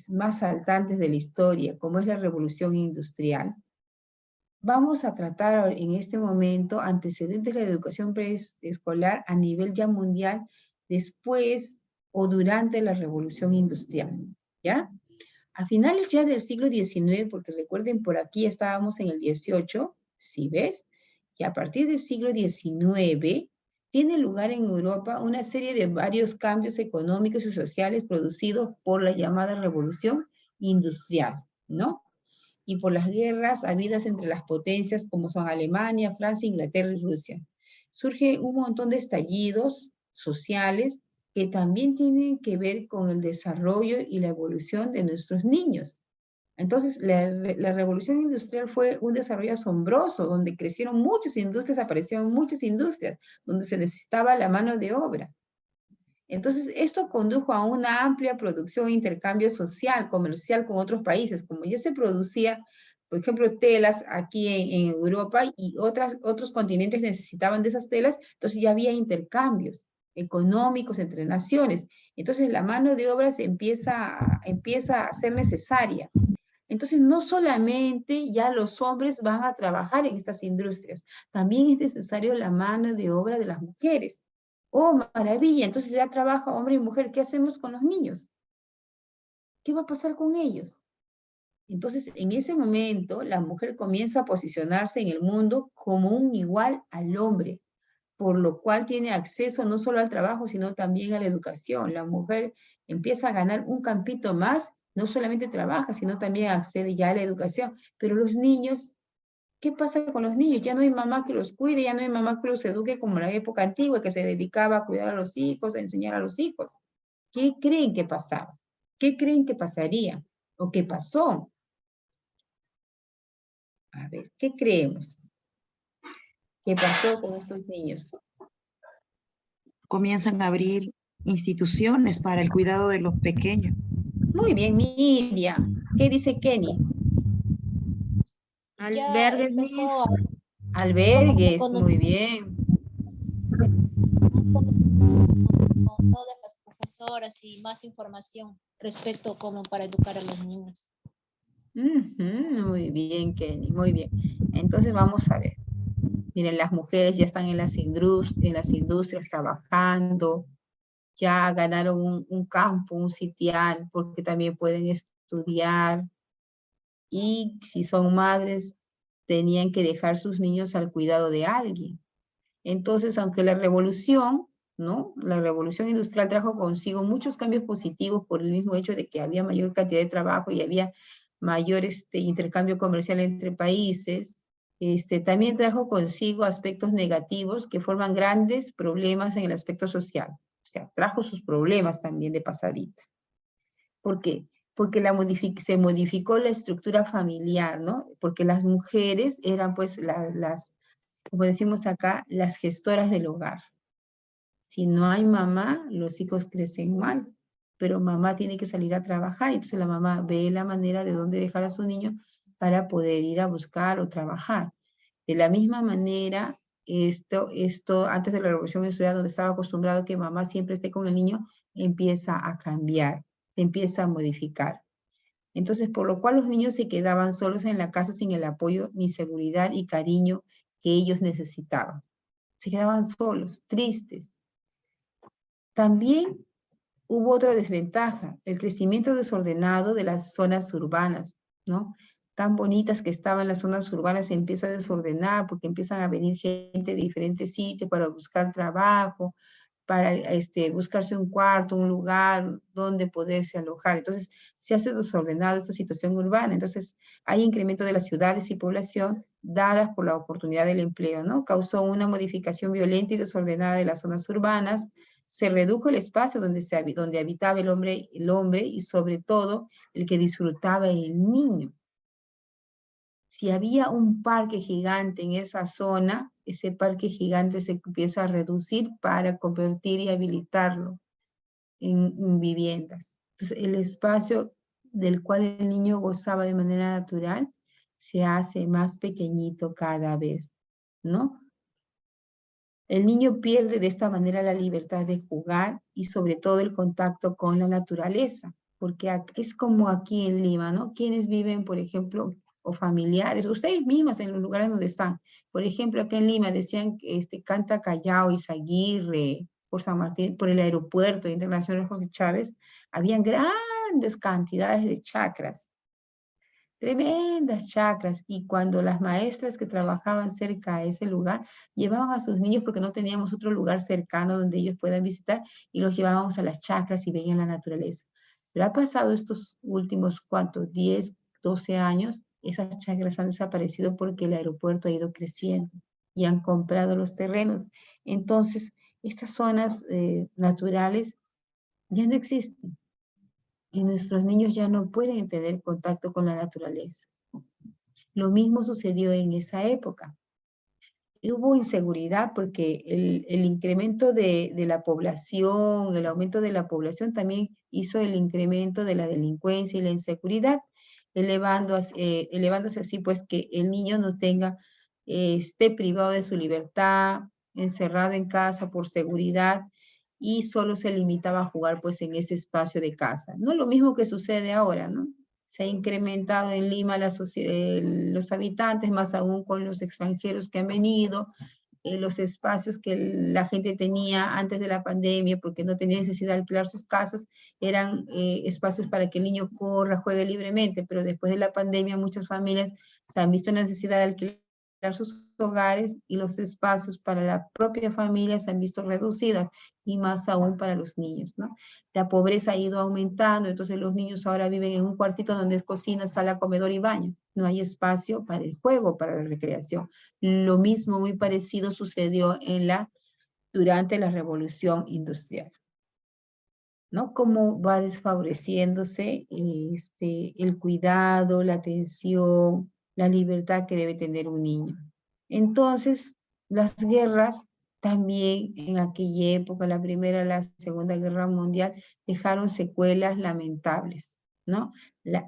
más saltantes de la historia, como es la revolución industrial, vamos a tratar en este momento antecedentes de la educación preescolar a nivel ya mundial, después o durante la revolución industrial, ¿ya? A finales ya del siglo XIX, porque recuerden, por aquí estábamos en el 18, ¿sí ves? Y a partir del siglo XIX, tiene lugar en Europa una serie de varios cambios económicos y sociales producidos por la llamada revolución industrial, ¿no? Y por las guerras habidas entre las potencias como son Alemania, Francia, Inglaterra y Rusia. Surge un montón de estallidos sociales que también tienen que ver con el desarrollo y la evolución de nuestros niños. Entonces, la revolución industrial fue un desarrollo asombroso, donde crecieron muchas industrias, aparecieron muchas industrias, donde se necesitaba la mano de obra. Entonces, esto condujo a una amplia producción e intercambio social, comercial con otros países, como ya se producía, por ejemplo, telas aquí en Europa y otros continentes necesitaban de esas telas, entonces ya había intercambios económicos entre naciones. Entonces, la mano de obra empieza a ser necesaria. Entonces, no solamente ya los hombres van a trabajar en estas industrias, también es necesario la mano de obra de las mujeres. ¡Oh, maravilla! Entonces ya trabaja hombre y mujer. ¿Qué hacemos con los niños? ¿Qué va a pasar con ellos? Entonces, en ese momento, la mujer comienza a posicionarse en el mundo como un igual al hombre, por lo cual tiene acceso no solo al trabajo, sino también a la educación. La mujer empieza a ganar un campito más, no solamente trabaja, sino también accede ya a la educación. Pero los niños, ¿qué pasa con los niños? Ya no hay mamá que los cuide, ya no hay mamá que los eduque como en la época antigua, que se dedicaba a cuidar a los hijos, a enseñar a los hijos. ¿Qué creen que pasaba? ¿Qué creen que pasaría? ¿O qué pasó? A ver, ¿qué creemos? ¿Qué pasó con estos niños? Comienzan a abrir instituciones para el cuidado de los pequeños. Muy bien, Miriam. ¿Qué dice Kenny? Albergues, Albergues, muy bien. Con todas las profesoras y más información respecto a cómo para educar a los niños. Muy bien, Kenny, muy bien. Entonces vamos a ver. Miren, las mujeres ya están en las industrias trabajando, ya ganaron un campo, un sitial, porque también pueden estudiar. Y si son madres, tenían que dejar sus niños al cuidado de alguien. Entonces, aunque la revolución, ¿no? La revolución industrial trajo consigo muchos cambios positivos por el mismo hecho de que había mayor cantidad de trabajo y había mayor intercambio comercial entre países, también trajo consigo aspectos negativos que forman grandes problemas en el aspecto social. O sea, trajo sus problemas también de pasadita. ¿Por qué? Porque se modificó la estructura familiar, ¿no? Porque las mujeres eran pues como decimos acá, las gestoras del hogar. Si no hay mamá, los hijos crecen mal, pero mamá tiene que salir a trabajar, entonces la mamá ve la manera de dónde dejar a su niño para poder ir a buscar o trabajar. De la misma manera, esto antes de la revolución industrial, donde estaba acostumbrado que mamá siempre esté con el niño, empieza a cambiar, se empieza a modificar. Entonces, por lo cual los niños se quedaban solos en la casa sin el apoyo, ni seguridad y cariño que ellos necesitaban. Se quedaban solos, tristes. También hubo otra desventaja, el crecimiento desordenado de las zonas urbanas, ¿no? Tan bonitas que estaban las zonas urbanas se empieza a desordenar porque empiezan a venir gente de diferentes sitios para buscar trabajo, para buscarse un cuarto, un lugar donde poderse alojar. Entonces, se hace desordenado esta situación urbana. Entonces, hay incremento de las ciudades y población dadas por la oportunidad del empleo, ¿no? Causó una modificación violenta y desordenada de las zonas urbanas. Se redujo el espacio donde habitaba el hombre y sobre todo el que disfrutaba el niño. Si había un parque gigante en esa zona, ese parque gigante se empieza a reducir para convertir y habilitarlo en viviendas. Entonces, el espacio del cual el niño gozaba de manera natural se hace más pequeñito cada vez, ¿no? El niño pierde de esta manera la libertad de jugar y sobre todo el contacto con la naturaleza, porque es como aquí en Lima, ¿no? Quienes viven, por ejemplo, o familiares, ustedes mismas en los lugares donde están. Por ejemplo, acá en Lima decían Canta Callao, Izaguirre, por San Martín, por el aeropuerto internacional José Chávez, habían grandes cantidades de chacras, tremendas chacras, y cuando las maestras que trabajaban cerca a ese lugar llevaban a sus niños porque no teníamos otro lugar cercano donde ellos puedan visitar, y los llevábamos a las chacras y veían la naturaleza. Pero ha pasado estos últimos, ¿cuántos? 10, 12 años, esas chacras han desaparecido porque el aeropuerto ha ido creciendo y han comprado los terrenos. Entonces, estas zonas naturales ya no existen. Y nuestros niños ya no pueden tener contacto con la naturaleza. Lo mismo sucedió en esa época. Hubo inseguridad porque el incremento de la población, el aumento de la población también hizo el incremento de la delincuencia y la inseguridad, elevándose así pues que el niño no esté privado de su libertad, encerrado en casa por seguridad, y solo se limitaba a jugar pues en ese espacio de casa. No lo mismo que sucede ahora, ¿no? Se ha incrementado en Lima los habitantes, más aún con los extranjeros que han venido, los espacios que la gente tenía antes de la pandemia, porque no tenía necesidad de alquilar sus casas, eran espacios para que el niño corra, juegue libremente, pero después de la pandemia muchas familias se han visto en la necesidad de alquilar sus hogares y los espacios para la propia familia se han visto reducidas, y más aún para los niños, ¿no? La pobreza ha ido aumentando, entonces los niños ahora viven en un cuartito donde es cocina, sala, comedor y baño. No hay espacio para el juego, para la recreación. Lo mismo, muy parecido, sucedió durante la Revolución Industrial, ¿no? Cómo va desfavoreciéndose el cuidado, la atención, la libertad que debe tener un niño. Entonces, las guerras también en aquella época, la Primera y la Segunda Guerra Mundial, dejaron secuelas lamentables, ¿no?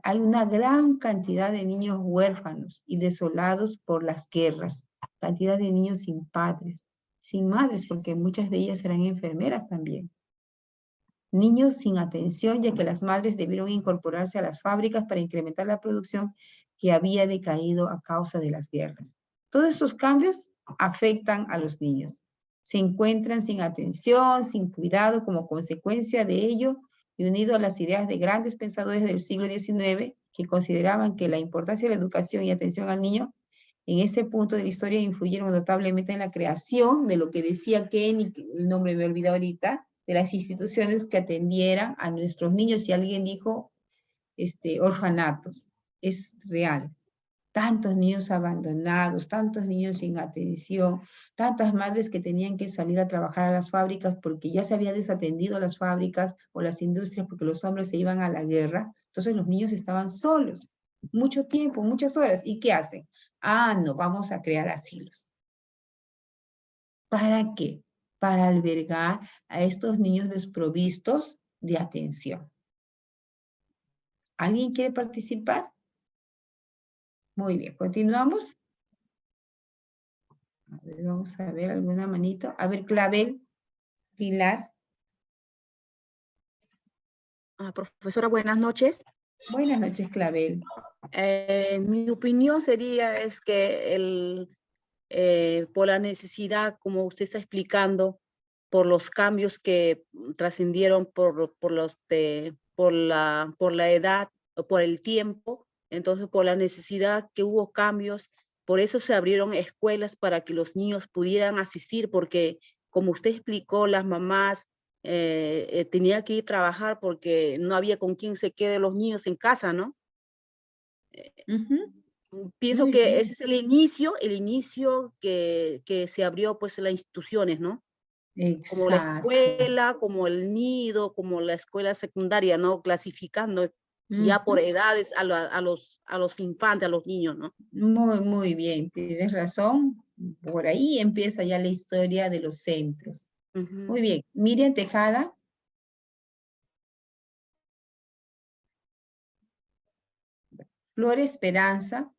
Hay una gran cantidad de niños huérfanos y desolados por las guerras, cantidad de niños sin padres, sin madres, porque muchas de ellas eran enfermeras también. Niños sin atención, ya que las madres debieron incorporarse a las fábricas para incrementar la producción que había decaído a causa de las guerras. Todos estos cambios afectan a los niños. Se encuentran sin atención, sin cuidado como consecuencia de ello, y unido a las ideas de grandes pensadores del siglo XIX que consideraban que la importancia de la educación y atención al niño en ese punto de la historia influyeron notablemente en la creación de lo que decía Kenny, el nombre me he olvidado ahorita, de las instituciones que atendieran a nuestros niños. Si alguien dijo orfanatos, es real. Tantos niños abandonados, tantos niños sin atención, tantas madres que tenían que salir a trabajar a las fábricas porque ya se había desatendido las fábricas o las industrias porque los hombres se iban a la guerra. Entonces los niños estaban solos, mucho tiempo, muchas horas. ¿Y qué hacen? No, vamos a crear asilos. ¿Para qué? Para albergar a estos niños desprovistos de atención. ¿Alguien quiere participar? Muy bien, continuamos. A ver, vamos a ver alguna manito. A ver, Clavel, Pilar. Profesora, buenas noches. Buenas noches, Clavel. Mi opinión sería es que por la necesidad, como usted está explicando, por los cambios que trascendieron por la edad o por el tiempo, entonces por la necesidad que hubo cambios, por eso se abrieron escuelas para que los niños pudieran asistir, porque como usted explicó, las mamás tenían que ir a trabajar porque no había con quién se queden los niños en casa, ¿no? Pienso Muy que bien. ese es el inicio que se abrió pues las instituciones, ¿no? Como la Exacto. escuela, como el nido, como la escuela secundaria, ¿no? Clasificando ya por edades a los infantes, a los niños, ¿no? Muy bien, tienes razón. Por ahí empieza ya la historia de los centros. Muy bien. Miriam Tejada. Flor Esperanza.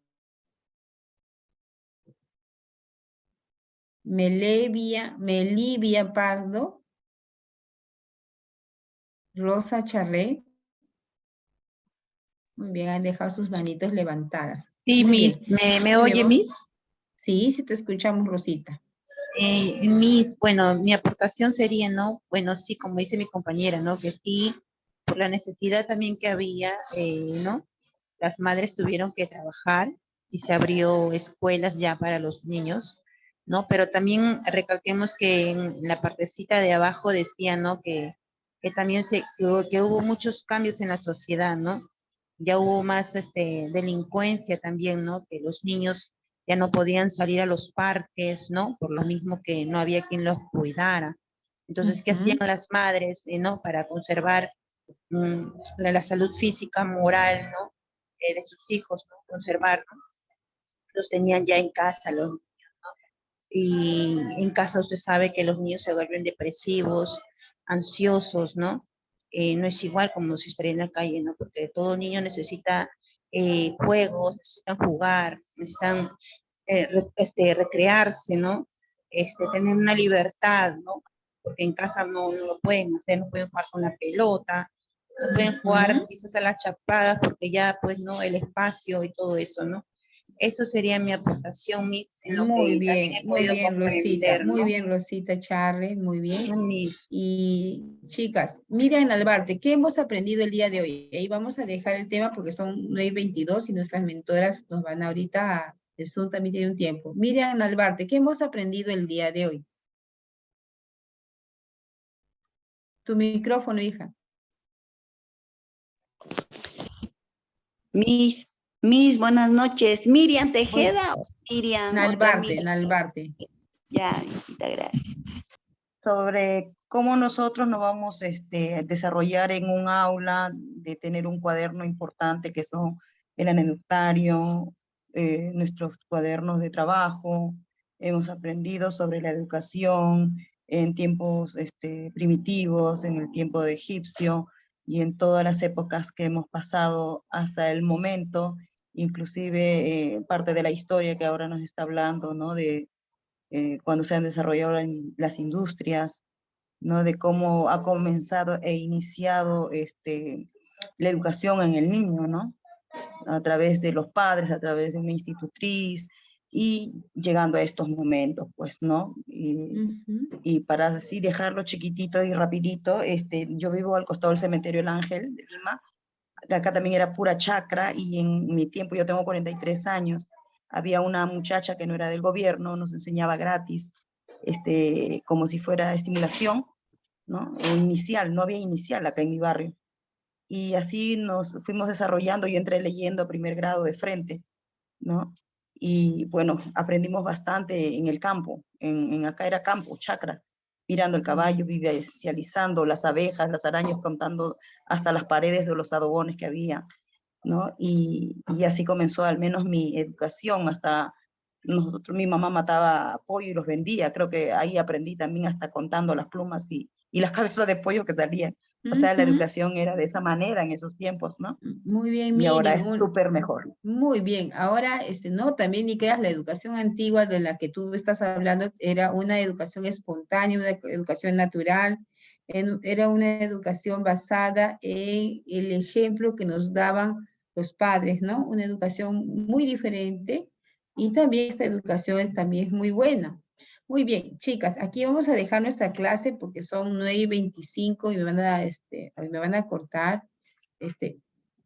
Melivia Pardo. Rosa Charré. Muy bien, han dejado sus manitos levantadas. Sí, Muy Miss, bien. ¿me oye, Miss? Sí, sí te escuchamos, Rosita. Miss, bueno, mi aportación sería, ¿no? Bueno, sí, como dice mi compañera, ¿no? Que sí, por la necesidad también que había, ¿no? Las madres tuvieron que trabajar y se abrió escuelas ya para los niños, ¿no? Pero también recalquemos que en la partecita de abajo decía, ¿no? Que también que hubo muchos cambios en la sociedad, ¿no? Ya hubo más delincuencia también, ¿no? Que los niños ya no podían salir a los parques, ¿no? Por lo mismo que no había quien los cuidara. Entonces, ¿qué hacían las madres, ¿no? Para conservar la salud física, moral, ¿no? De sus hijos, ¿no? Conservar, ¿no? Los tenían ya en casa, los niños, ¿no? Y en casa usted sabe que los niños se vuelven depresivos, ansiosos, ¿no? No es igual como si estaría en la calle, ¿no? Porque todo niño necesita juegos, necesitan jugar, necesitan recrearse, ¿no? Tener una libertad, ¿no? Porque en casa no lo pueden hacer, no pueden jugar con la pelota, no pueden jugar quizás a las chapadas porque ya, pues, ¿no? El espacio y todo eso, ¿no? Eso sería mi aportación, Miss, en lo Muy que también he podido Rosita. comprender, Muy ¿no? bien, Rosita Charle, muy bien. Miss. Y chicas, Miriam Albarte, ¿qué hemos aprendido el día de hoy? Ahí vamos a dejar el tema porque son 9:22 y nuestras mentoras nos van ahorita, el Zoom también tiene un tiempo. Miriam Albarte, ¿qué hemos aprendido el día de hoy? Tu micrófono, hija. Miss, buenas noches. ¿Miriam Tejeda o Miriam? Nalbarte. Ya, visita, gracias. Sobre cómo nosotros nos vamos a desarrollar en un aula, de tener un cuaderno importante que son el anecdotario, nuestros cuadernos de trabajo. Hemos aprendido sobre la educación en tiempos primitivos, en el tiempo de egipcio y en todas las épocas que hemos pasado hasta el momento, inclusive parte de la historia que ahora nos está hablando, ¿no? De cuando se han desarrollado las industrias, ¿no? De cómo ha comenzado e iniciado la educación en el niño, ¿no? A través de los padres, a través de una institutriz, y llegando a estos momentos, pues, ¿no? Y para así dejarlo chiquitito y rapidito, yo vivo al costado del cementerio El Ángel de Lima. Acá también era pura chacra, y en mi tiempo, yo tengo 43 años, había una muchacha que no era del gobierno, nos enseñaba gratis, como si fuera estimulación, ¿no? O inicial, no había inicial acá en mi barrio. Y así nos fuimos desarrollando, yo entré leyendo a primer grado de frente, ¿no? Y bueno, aprendimos bastante en el campo, acá era campo, chacra, mirando el caballo, vivencializando las abejas, las arañas, contando hasta las paredes de los adobones que había, ¿no? Y así comenzó al menos mi educación, hasta mi mamá mataba pollo y los vendía, creo que ahí aprendí también hasta contando las plumas y las cabezas de pollo que salían. O sea, la educación era de esa manera en esos tiempos, ¿no? Muy bien, Y ahora Miriam. es súper mejor. Muy bien. Ahora, no, también ni creas, la educación antigua de la que tú estás hablando era una educación espontánea, una educación natural, era una educación basada en el ejemplo que nos daban los padres, ¿no? Una educación muy diferente Y también esta educación también es muy buena. Muy bien, chicas, aquí vamos a dejar nuestra clase porque son 9:25 y me van a cortar.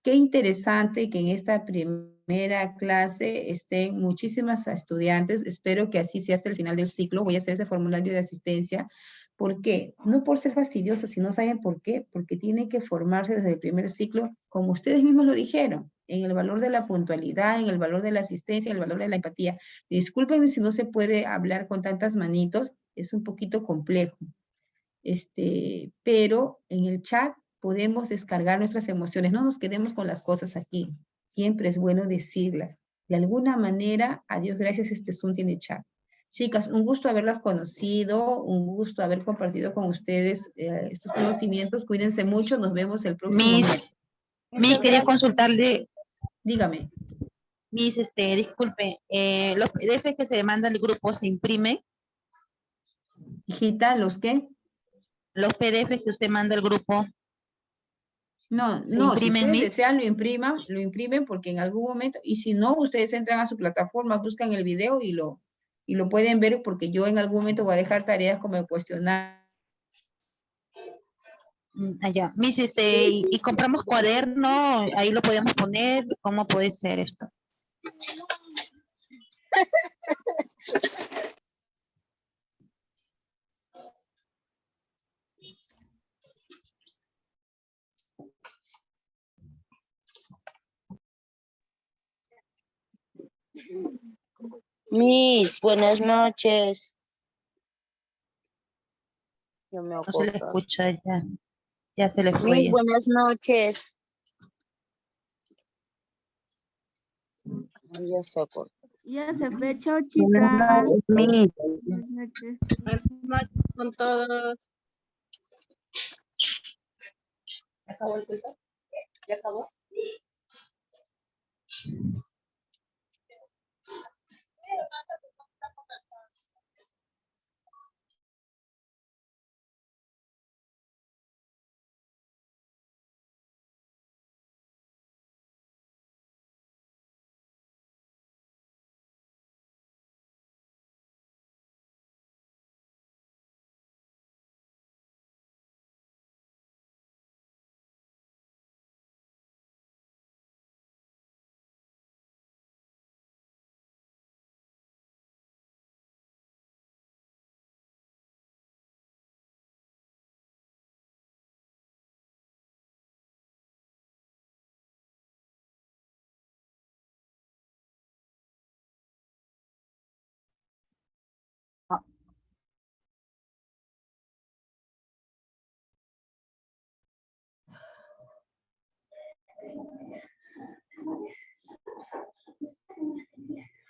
Qué interesante que en esta primera clase estén muchísimas estudiantes. Espero que así sea hasta el final del ciclo. Voy a hacer ese formulario de asistencia. ¿Por qué? No por ser fastidiosa, sino ¿saben por qué? Porque tienen que formarse desde el primer ciclo, como ustedes mismos lo dijeron, en el valor de la puntualidad, en el valor de la asistencia, en el valor de la empatía. Discúlpenme si no se puede hablar con tantas manitos, es un poquito complejo. Pero en el chat podemos descargar nuestras emociones, no nos quedemos con las cosas aquí. Siempre es bueno decirlas. De alguna manera, a Dios gracias, este Zoom tiene chat. Chicas, un gusto haberlas conocido, un gusto haber compartido con ustedes estos conocimientos. Cuídense mucho, nos vemos el próximo mes. Miss, quería consultarle. Dígame. Miss, disculpe, los PDF que se manda al grupo se imprimen. Hijita, ¿los qué? Los PDF que usted manda al grupo. No, ¿Se no, si imprimen, ustedes Miss? desean lo imprimen porque en algún momento, y si no, ustedes entran a su plataforma, buscan el video y lo pueden ver porque yo en algún momento voy a dejar tareas como el cuestionario. Allá. Miss, y compramos cuaderno, ahí lo podemos poner, ¿cómo puede ser esto? Miss, buenas noches. Yo me No se le acuerdo. escucha ya. Ya se le fue. Miss, ya. buenas noches. Ya se acordó. Ya se fue, chao, Buenas chicas. noches, Miss. Buenas noches. Buenas noches con todos. ¿Ya acabó el curso? ¿Ya acabó?